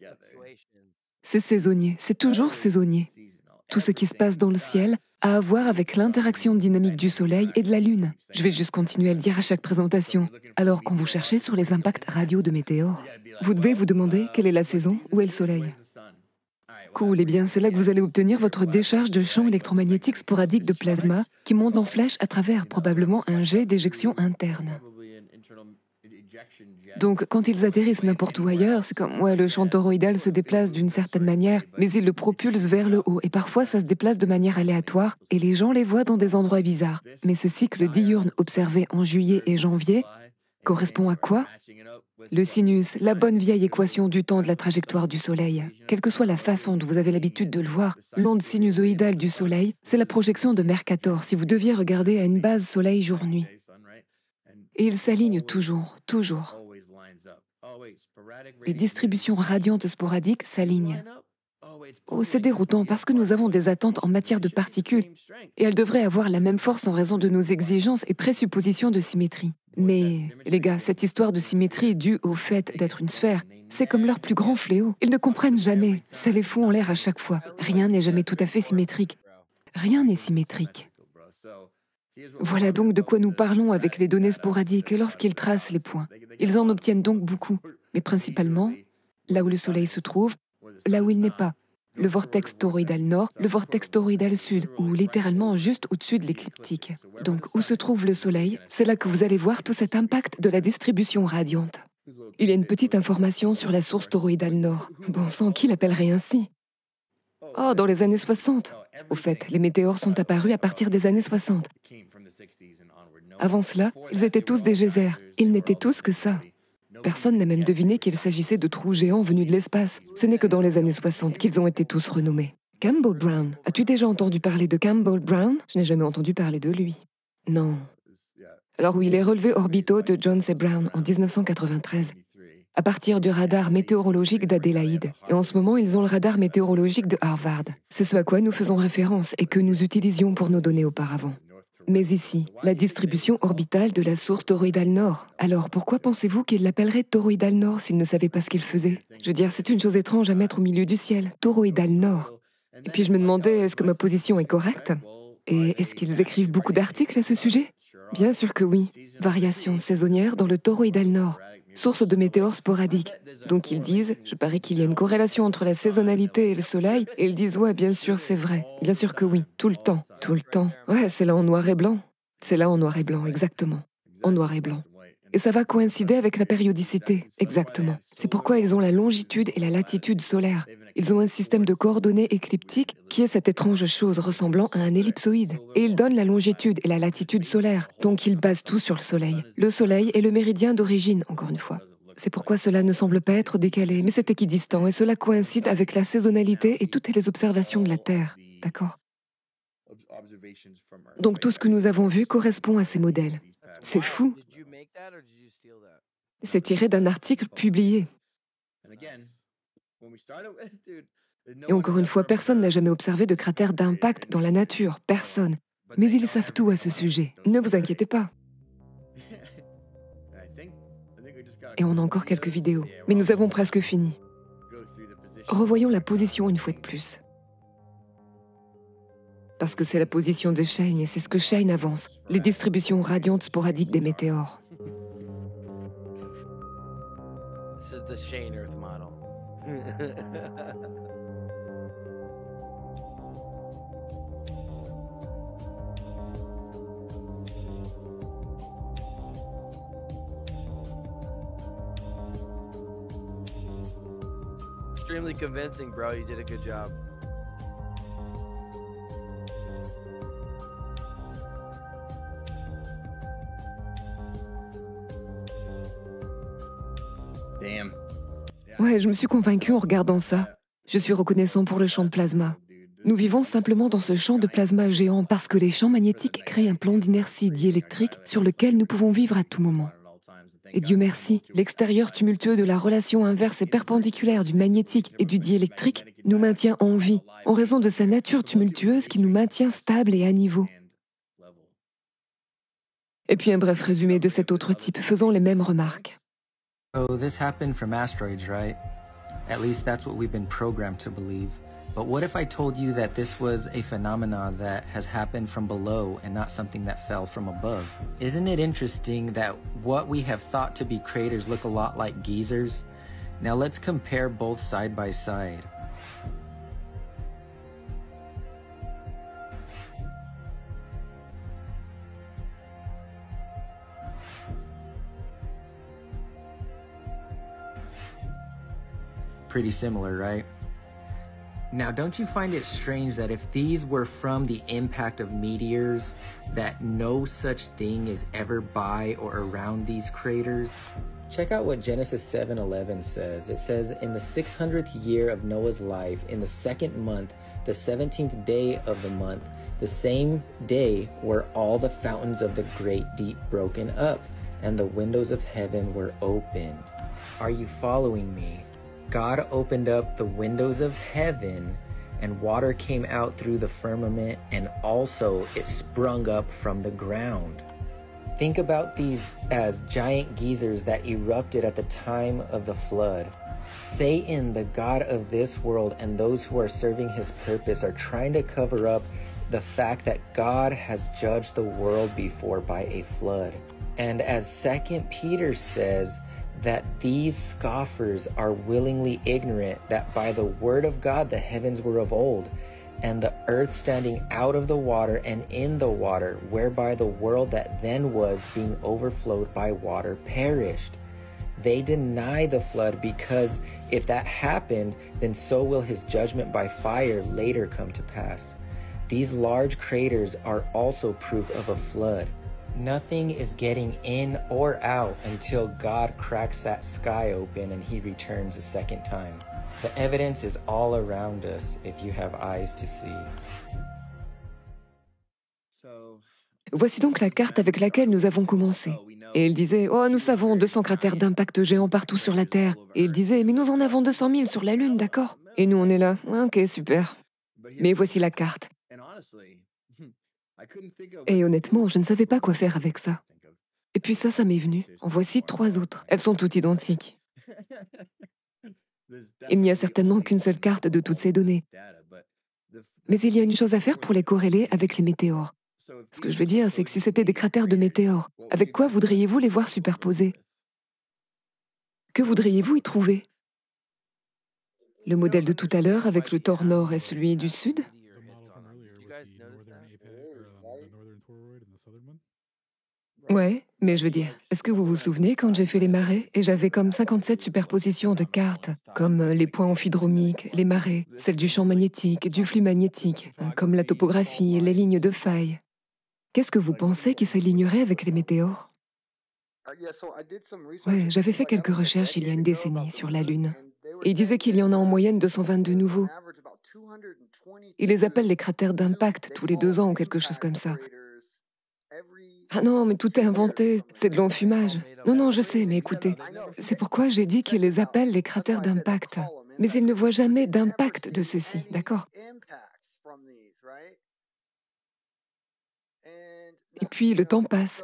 c'est saisonnier, c'est toujours saisonnier. Tout ce qui se passe dans le ciel a à voir avec l'interaction dynamique du Soleil et de la Lune. Je vais juste continuer à le dire à chaque présentation. Alors, quand vous cherchez sur les impacts radio de météores, vous devez vous demander quelle est la saison, où est le Soleil. Cool, eh bien, c'est là que vous allez obtenir votre décharge de champs électromagnétiques sporadiques de plasma qui monte en flèche à travers probablement un jet d'éjection interne. Donc, quand ils atterrissent n'importe où ailleurs, c'est comme, ouais, le champ toroïdal se déplace d'une certaine manière, mais il le propulse vers le haut, et parfois ça se déplace de manière aléatoire, et les gens les voient dans des endroits bizarres. Mais ce cycle diurne observé en juillet et janvier correspond à quoi? Le sinus, la bonne vieille équation du temps de la trajectoire du Soleil. Quelle que soit la façon dont vous avez l'habitude de le voir, l'onde sinusoïdale du Soleil, c'est la projection de Mercator si vous deviez regarder à une base Soleil jour-nuit. Et il s'aligne toujours, toujours. Les distributions radiantes sporadiques s'alignent. Oh, c'est déroutant parce que nous avons des attentes en matière de particules et elles devraient avoir la même force en raison de nos exigences et présuppositions de symétrie. Mais, les gars, cette histoire de symétrie due au fait d'être une sphère, c'est comme leur plus grand fléau. Ils ne comprennent jamais, ça les fout en l'air à chaque fois. Rien n'est jamais tout à fait symétrique. Rien n'est symétrique. Voilà donc de quoi nous parlons avec les données sporadiques lorsqu'ils tracent les points. Ils en obtiennent donc beaucoup, mais principalement là où le Soleil se trouve, là où il n'est pas. Le vortex toroïdal nord, le vortex toroïdal sud, ou littéralement juste au-dessus de l'écliptique. Donc, où se trouve le Soleil, c'est là que vous allez voir tout cet impact de la distribution radiante. Il y a une petite information sur la source toroïdale nord. Bon sang, qui l'appellerait ainsi? Oh, dans les années 60. Au fait, les météores sont apparus à partir des années 60. Avant cela, ils étaient tous des geysers. Ils n'étaient tous que ça. Personne n'a même deviné qu'il s'agissait de trous géants venus de l'espace. Ce n'est que dans les années 60 qu'ils ont été tous renommés. Campbell Brown. As-tu déjà entendu parler de Campbell Brown? Je n'ai jamais entendu parler de lui. Non. Alors oui, les relevés orbitaux de Jones et Brown en 1993, à partir du radar météorologique d'Adélaïde. Et en ce moment, ils ont le radar météorologique de Harvard. C'est ce à quoi nous faisons référence et que nous utilisions pour nos données auparavant. Mais ici, la distribution orbitale de la source toroïdale nord. Alors pourquoi pensez-vous qu'il l'appellerait toroïdale nord s'il ne savait pas ce qu'il faisait? Je veux dire, c'est une chose étrange à mettre au milieu du ciel, toroïdale nord. Et puis je me demandais, est-ce que ma position est correcte? Et est-ce qu'ils écrivent beaucoup d'articles à ce sujet? Bien sûr que oui. Variations saisonnières dans le toroïdal nord, source de météores sporadiques. Donc ils disent, je parie qu'il y a une corrélation entre la saisonnalité et le soleil, et ils disent, ouais, bien sûr, c'est vrai. Bien sûr que oui, tout le temps, tout le temps. Ouais, c'est là en noir et blanc. C'est là en noir et blanc, exactement. En noir et blanc. Et ça va coïncider avec la périodicité, exactement. C'est pourquoi ils ont la longitude et la latitude solaire. Ils ont un système de coordonnées écliptiques qui est cette étrange chose ressemblant à un ellipsoïde. Et ils donnent la longitude et la latitude solaire, donc ils basent tout sur le Soleil. Le Soleil est le méridien d'origine, encore une fois. C'est pourquoi cela ne semble pas être décalé, mais c'est équidistant, et cela coïncide avec la saisonnalité et toutes les observations de la Terre. D'accord? Donc tout ce que nous avons vu correspond à ces modèles. C'est fou. C'est tiré d'un article publié. Et encore une fois, personne n'a jamais observé de cratère d'impact dans la nature, personne. Mais ils savent tout à ce sujet, ne vous inquiétez pas. Et on a encore quelques vidéos, mais nous avons presque fini. Revoyons la position une fois de plus. Parce que c'est la position de Shane et c'est ce que Shane avance, les distributions radiantes sporadiques des météores.
This is the Shane Earth model. Extremely convincing, bro. You did a good job.
Damn.
Ouais, je me suis convaincu en regardant ça. Je suis reconnaissant pour le champ de plasma. Nous vivons simplement dans ce champ de plasma géant parce que les champs magnétiques créent un plan d'inertie diélectrique sur lequel nous pouvons vivre à tout moment. Et Dieu merci, l'extérieur tumultueux de la relation inverse et perpendiculaire du magnétique et du diélectrique nous maintient en vie, en raison de sa nature tumultueuse qui nous maintient stables et à niveau. Et puis un bref résumé de cet autre type, faisant les mêmes remarques.
So this happened from asteroids, right? At least that's what we've been programmed to believe. But what if I told you that this was a phenomena that has happened from below and not something that fell from above? Isn't it interesting that what we have thought to be craters look a lot like geysers? Now let's compare both side by side. Pretty similar, right? Now, don't you find it strange that if these were from the impact of meteors, that no such thing is ever by or around these craters? Check out what Genesis 7:11 says. It says, in the 600th year of Noah's life, in the 2nd month, the 17th day of the month, the same day were all the fountains of the great deep broken up, and the windows of heaven were opened. Are you following me? God opened up the windows of heaven, and water came out through the firmament, and also it sprung up from the ground. Think about these as giant geysers that erupted at the time of the flood. Satan, the god of this world, and those who are serving his purpose are trying to cover up the fact that God has judged the world before by a flood. And as 2 Peter says, that these scoffers are willingly ignorant that by the word of God the heavens were of old, and the earth standing out of the water and in the water, whereby the world that then was, being overflowed by water, perished. They deny the flood because if that happened, then so will his judgment by fire later come to pass. These large craters are also proof of a flood. Nothing is getting in or out until God cracks that sky open and he returns a second time. The evidence is all around us if you have eyes to see.
Voici donc la carte avec laquelle nous avons commencé. Et il disait, oh, nous savons 200 cratères d'impact géants partout sur la Terre. Et il disait, mais nous en avons 200 000 sur la Lune, d'accord? Et nous, on est là, ok, super. Mais voici la carte. Et honnêtement, je ne savais pas quoi faire avec ça. Et puis ça m'est venu. En voici 3 autres. Elles sont toutes identiques. Il n'y a certainement qu'une seule carte de toutes ces données. Mais il y a une chose à faire pour les corréler avec les météores. Ce que je veux dire, c'est que si c'était des cratères de météores, avec quoi voudriez-vous les voir superposés? Que voudriez-vous y trouver? Le modèle de tout à l'heure avec le tore nord et celui du sud? Ouais, mais je veux dire, est-ce que vous vous souvenez quand j'ai fait les marées et j'avais comme 57 superpositions de cartes, comme les points amphidromiques, les marées, celles du champ magnétique, du flux magnétique, comme la topographie et les lignes de faille. Qu'est-ce que vous pensez qui s'alignerait avec les météores? Ouais, j'avais fait quelques recherches il y a une décennie sur la Lune. Et ils disaient qu'il y en a en moyenne 222 nouveaux. Ils les appellent les cratères d'impact tous les 2 ans ou quelque chose comme ça. Ah non, mais tout est inventé, c'est de l'enfumage. Non, non, je sais, mais écoutez, c'est pourquoi j'ai dit qu'ils les appellent les cratères d'impact. Mais ils ne voient jamais d'impact de ceux-ci, d'accord? Et puis, le temps passe.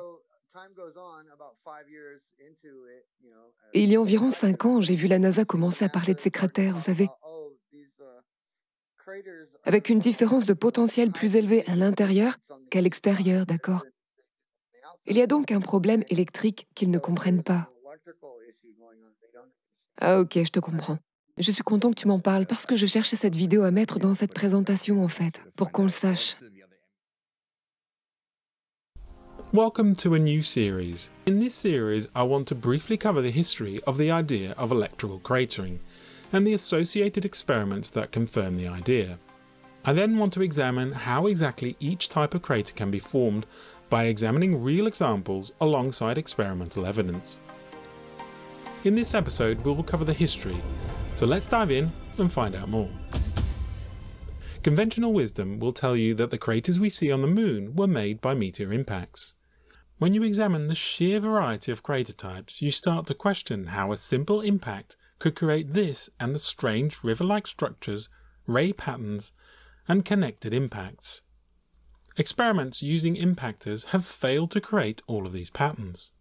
Et il y a environ 5 ans, j'ai vu la NASA commencer à parler de ces cratères, vous savez, avec une différence de potentiel plus élevée à l'intérieur qu'à l'extérieur, d'accord? Il y a donc un problème électrique qu'ils ne comprennent pas. Ah ok, je te comprends. Je suis content que tu m'en parles parce que je cherchais cette vidéo à mettre dans cette présentation en fait, pour qu'on le sache.
Welcome to a new series. In this series, I want to briefly cover the history of the idea of electrical cratering and the associated experiments that confirm the idea. I then want to examine how exactly each type of crater can be formed by examining real examples alongside experimental evidence. In this episode, we will cover the history, so let's dive in and find out more. Conventional wisdom will tell you that the craters we see on the Moon were made by meteor impacts. When you examine the sheer variety of crater types, you start to question how a simple impact could create this and the strange river-like structures, ray patterns, and connected impacts. Experiments using impactors have failed to create all of these patterns.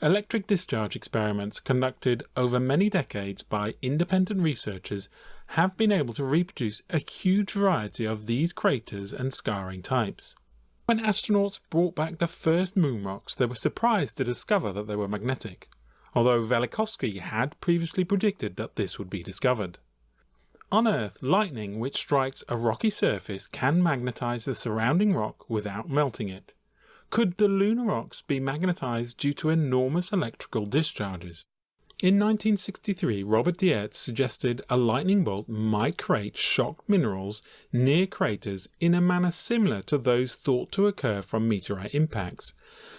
Electric discharge experiments conducted over many decades by independent researchers have been able to reproduce a huge variety of these craters and scarring types. When astronauts brought back the first moon rocks, they were surprised to discover that they were magnetic, although Velikovsky had previously predicted that this would be discovered. On Earth, lightning which strikes a rocky surface can magnetize the surrounding rock without melting it. Could the lunar rocks be magnetized due to enormous electrical discharges? In 1963, Robert Dietz suggested a lightning bolt might create shocked minerals near craters in a manner similar to those thought to occur from meteorite impacts,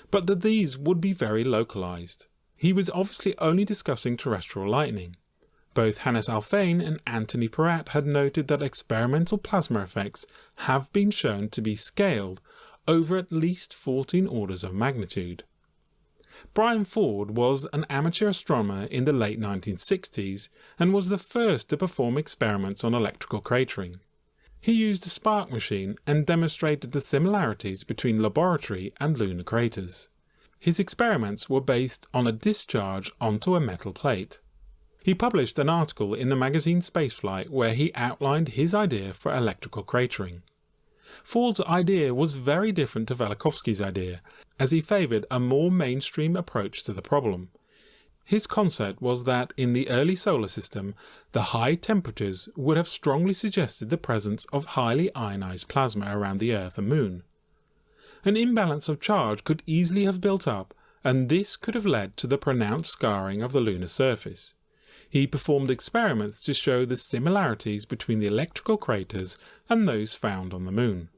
but that these would be very localized. He was obviously only discussing terrestrial lightning. Both Hannes Alfvén and Anthony Peratt had noted that experimental plasma effects have been shown to be scaled over at least 14 orders of magnitude. Brian Ford was an amateur astronomer in the late 1960s and was the first to perform experiments on electrical cratering. He used a spark machine and demonstrated the similarities between laboratory and lunar craters. His experiments were based on a discharge onto a metal plate. He published an article in the magazine Spaceflight where he outlined his idea for electrical cratering. Ford's idea was very different to Velikovsky's idea, as he favoured a more mainstream approach to the problem. His concept was that in the early solar system, the high temperatures would have strongly suggested the presence of highly ionized plasma around the Earth and Moon. An imbalance of charge could easily have built up, and this could have led to the pronounced scarring of the lunar surface. He performed experiments to show the similarities between the electrical craters and those found on the Moon.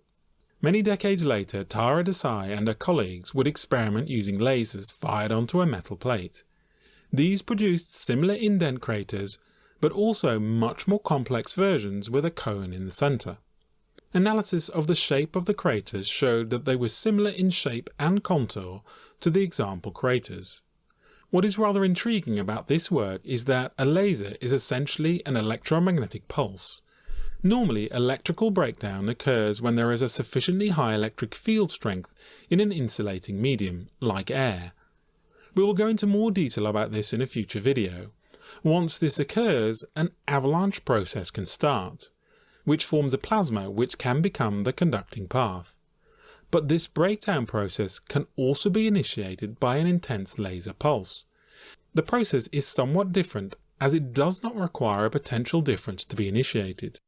Many decades later, Tara Desai and her colleagues would experiment using lasers fired onto a metal plate. These produced similar indent craters, but also much more complex versions with a cone in the centre. Analysis of the shape of the craters showed that they were similar in shape and contour to the example craters. What is rather intriguing about this work is that a laser is essentially an electromagnetic pulse. Normally, electrical breakdown occurs when there is a sufficiently high electric field strength in an insulating medium, like air. We will go into more detail about this in a future video. Once this occurs, an avalanche process can start, which forms a plasma which can become the conducting path. But this breakdown process can also be initiated by an intense laser pulse. The process is somewhat different as it does not require a potential difference to be initiated.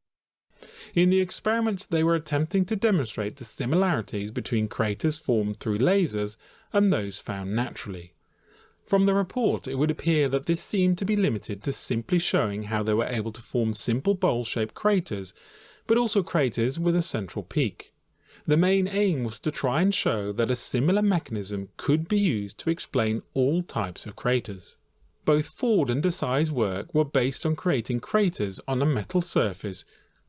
In the experiments they were attempting to demonstrate the similarities between craters formed through lasers and those found naturally. From the report, it would appear that this seemed to be limited to simply showing how they were able to form simple bowl-shaped craters, but also craters with a central peak. The main aim was to try and show that a similar mechanism could be used to explain all types of craters. Both Ford and Desai's work were based on creating craters on a metal surface,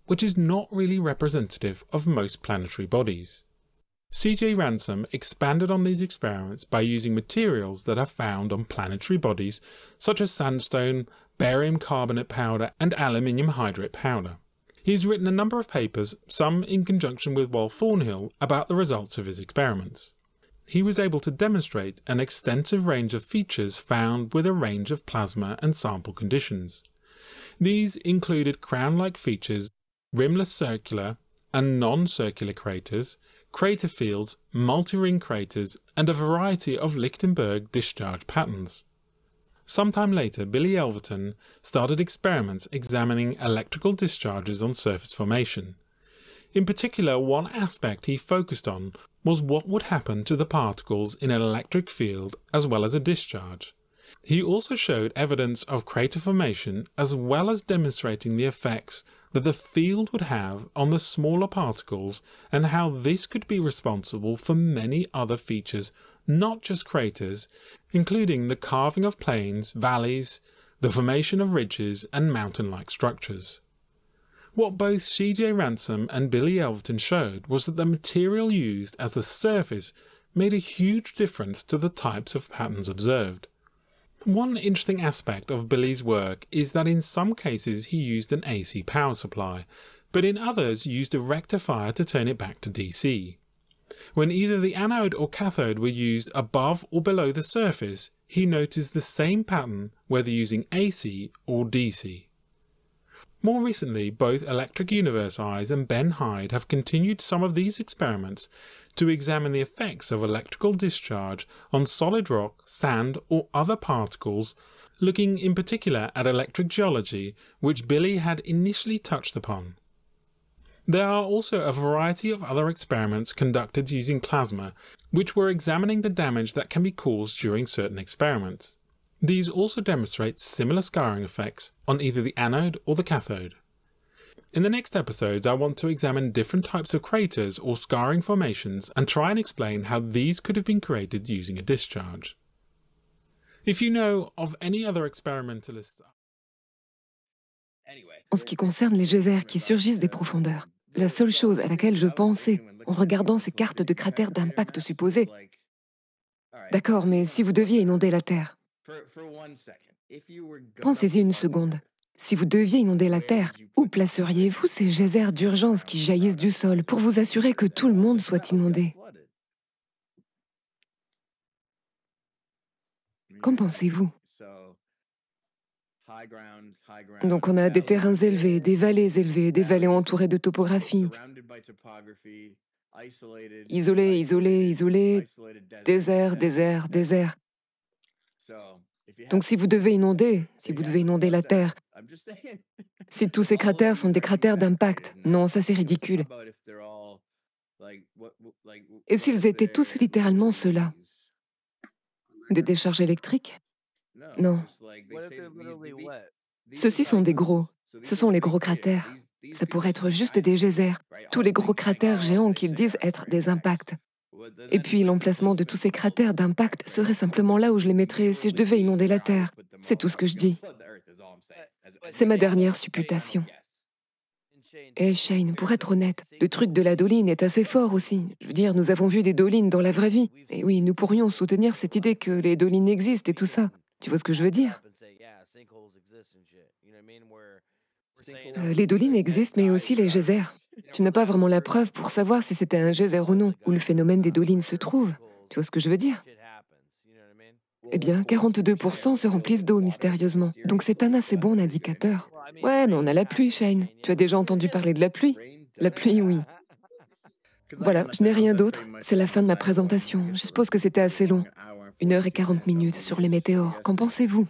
which is not really representative of most planetary bodies. C.J. Ransom expanded on these experiments by using materials that are found on planetary bodies such as sandstone, barium carbonate powder and aluminium hydrate powder. He has written a number of papers, some in conjunction with Wal Thornhill, about the results of his experiments. He was able to demonstrate an extensive range of features found with a range of plasma and sample conditions. These included crown-like features, rimless circular and non-circular craters, crater fields, multi-ring craters, and a variety of Lichtenberg discharge patterns. Sometime later, Billy Elverton started experiments examining electrical discharges on surface formation. In particular, one aspect he focused on was what would happen to the particles in an electric field as well as a discharge. He also showed evidence of crater formation as well as demonstrating the effects that the field would have on the smaller particles and how this could be responsible for many other features, not just craters, including the carving of plains, valleys, the formation of ridges and mountain-like structures. What both C.J. Ransom and Billy Elverton showed was that the material used as the surface made a huge difference to the types of patterns observed. One interesting aspect of Billy's work is that in some cases he used an AC power supply, but in others used a rectifier to turn it back to DC. When either the anode or cathode were used above or below the surface, he noticed the same pattern whether using AC or DC. More recently, both Electric Universe Eyes and Ben Hyde have continued some of these experiments to examine the effects of electrical discharge on solid rock, sand or other particles, looking in particular at electric geology, which Billy had initially touched upon. There are also a variety of other experiments conducted using plasma, which were examining the damage that can be caused during certain experiments. These also demonstrate similar scarring effects on either the anode or the cathode. In the next episodes, I want to examine different types of craters or scarring formations and try and explain how these could have been created using a discharge. If you know of any other experimentalists...
En ce qui concerne les geysers qui surgissent des profondeurs, la seule chose à laquelle je pensais en regardant ces cartes de cratères d'impact supposés... D'accord, mais si vous deviez inonder la Terre... Pensez-y une seconde. Si vous deviez inonder la Terre, où placeriez-vous ces geysers d'urgence qui jaillissent du sol pour vous assurer que tout le monde soit inondé? Qu'en pensez-vous? Donc on a des terrains élevés, des vallées entourées de topographie, isolées, isolées, isolées, désert, désert, désert. Donc si vous devez inonder la Terre, si tous ces cratères sont des cratères d'impact, non, ça c'est ridicule. Et s'ils étaient tous littéralement ceux-là? Des décharges électriques? Non. Ceux-ci sont des gros. Ce sont les gros cratères. Ça pourrait être juste des geysers. Tous les gros cratères géants qu'ils disent être des impacts. Et puis l'emplacement de tous ces cratères d'impact serait simplement là où je les mettrais si je devais inonder la Terre. C'est tout ce que je dis. C'est ma dernière supputation. Et Shane, pour être honnête, le truc de la doline est assez fort aussi. Je veux dire, nous avons vu des dolines dans la vraie vie. Et oui, nous pourrions soutenir cette idée que les dolines existent et tout ça. Tu vois ce que je veux dire? Les dolines existent, mais aussi les geysers. Tu n'as pas vraiment la preuve pour savoir si c'était un geyser ou non, où le phénomène des dolines se trouve. Tu vois ce que je veux dire? Eh bien, 42% se remplissent d'eau mystérieusement. Donc c'est un assez bon indicateur. Ouais, mais on a la pluie, Shane. Tu as déjà entendu parler de la pluie? La pluie, oui. Voilà, je n'ai rien d'autre. C'est la fin de ma présentation. Je suppose que c'était assez long. 1h40 sur les météores. Qu'en pensez-vous?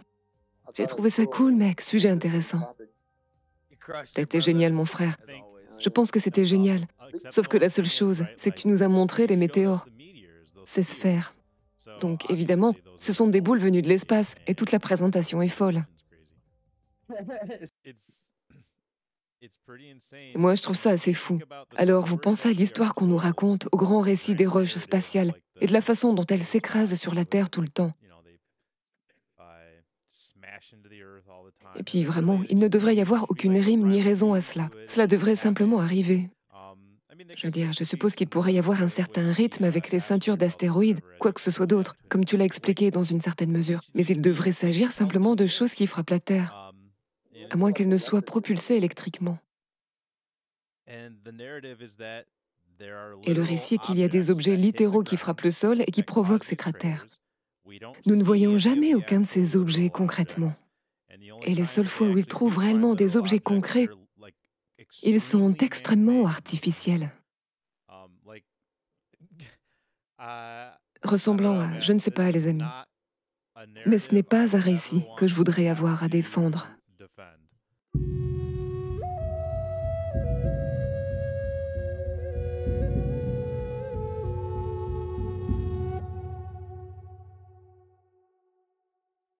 J'ai trouvé ça cool, mec. Sujet intéressant. T'as été génial, mon frère. Je pense que c'était génial. Sauf que la seule chose, c'est que tu nous as montré les météores. Ces sphères. Donc, évidemment, ce sont des boules venues de l'espace, et toute la présentation est folle. Moi, je trouve ça assez fou. Alors, vous pensez à l'histoire qu'on nous raconte, au grand récit des roches spatiales, et de la façon dont elles s'écrasent sur la Terre tout le temps. Et puis, vraiment, il ne devrait y avoir aucune rime ni raison à cela. Cela devrait simplement arriver. Je veux dire, je suppose qu'il pourrait y avoir un certain rythme avec les ceintures d'astéroïdes, quoi que ce soit d'autre, comme tu l'as expliqué dans une certaine mesure. Mais il devrait s'agir simplement de choses qui frappent la Terre, à moins qu'elles ne soient propulsées électriquement. Et le récit est qu'il y a des objets littéraux qui frappent le sol et qui provoquent ces cratères. Nous ne voyons jamais aucun de ces objets concrètement. Et les seules fois où ils trouvent réellement des objets concrets, ils sont extrêmement artificiels. Ressemblant à, je ne sais pas les amis. Mais ce n'est pas un récit que je voudrais avoir à défendre.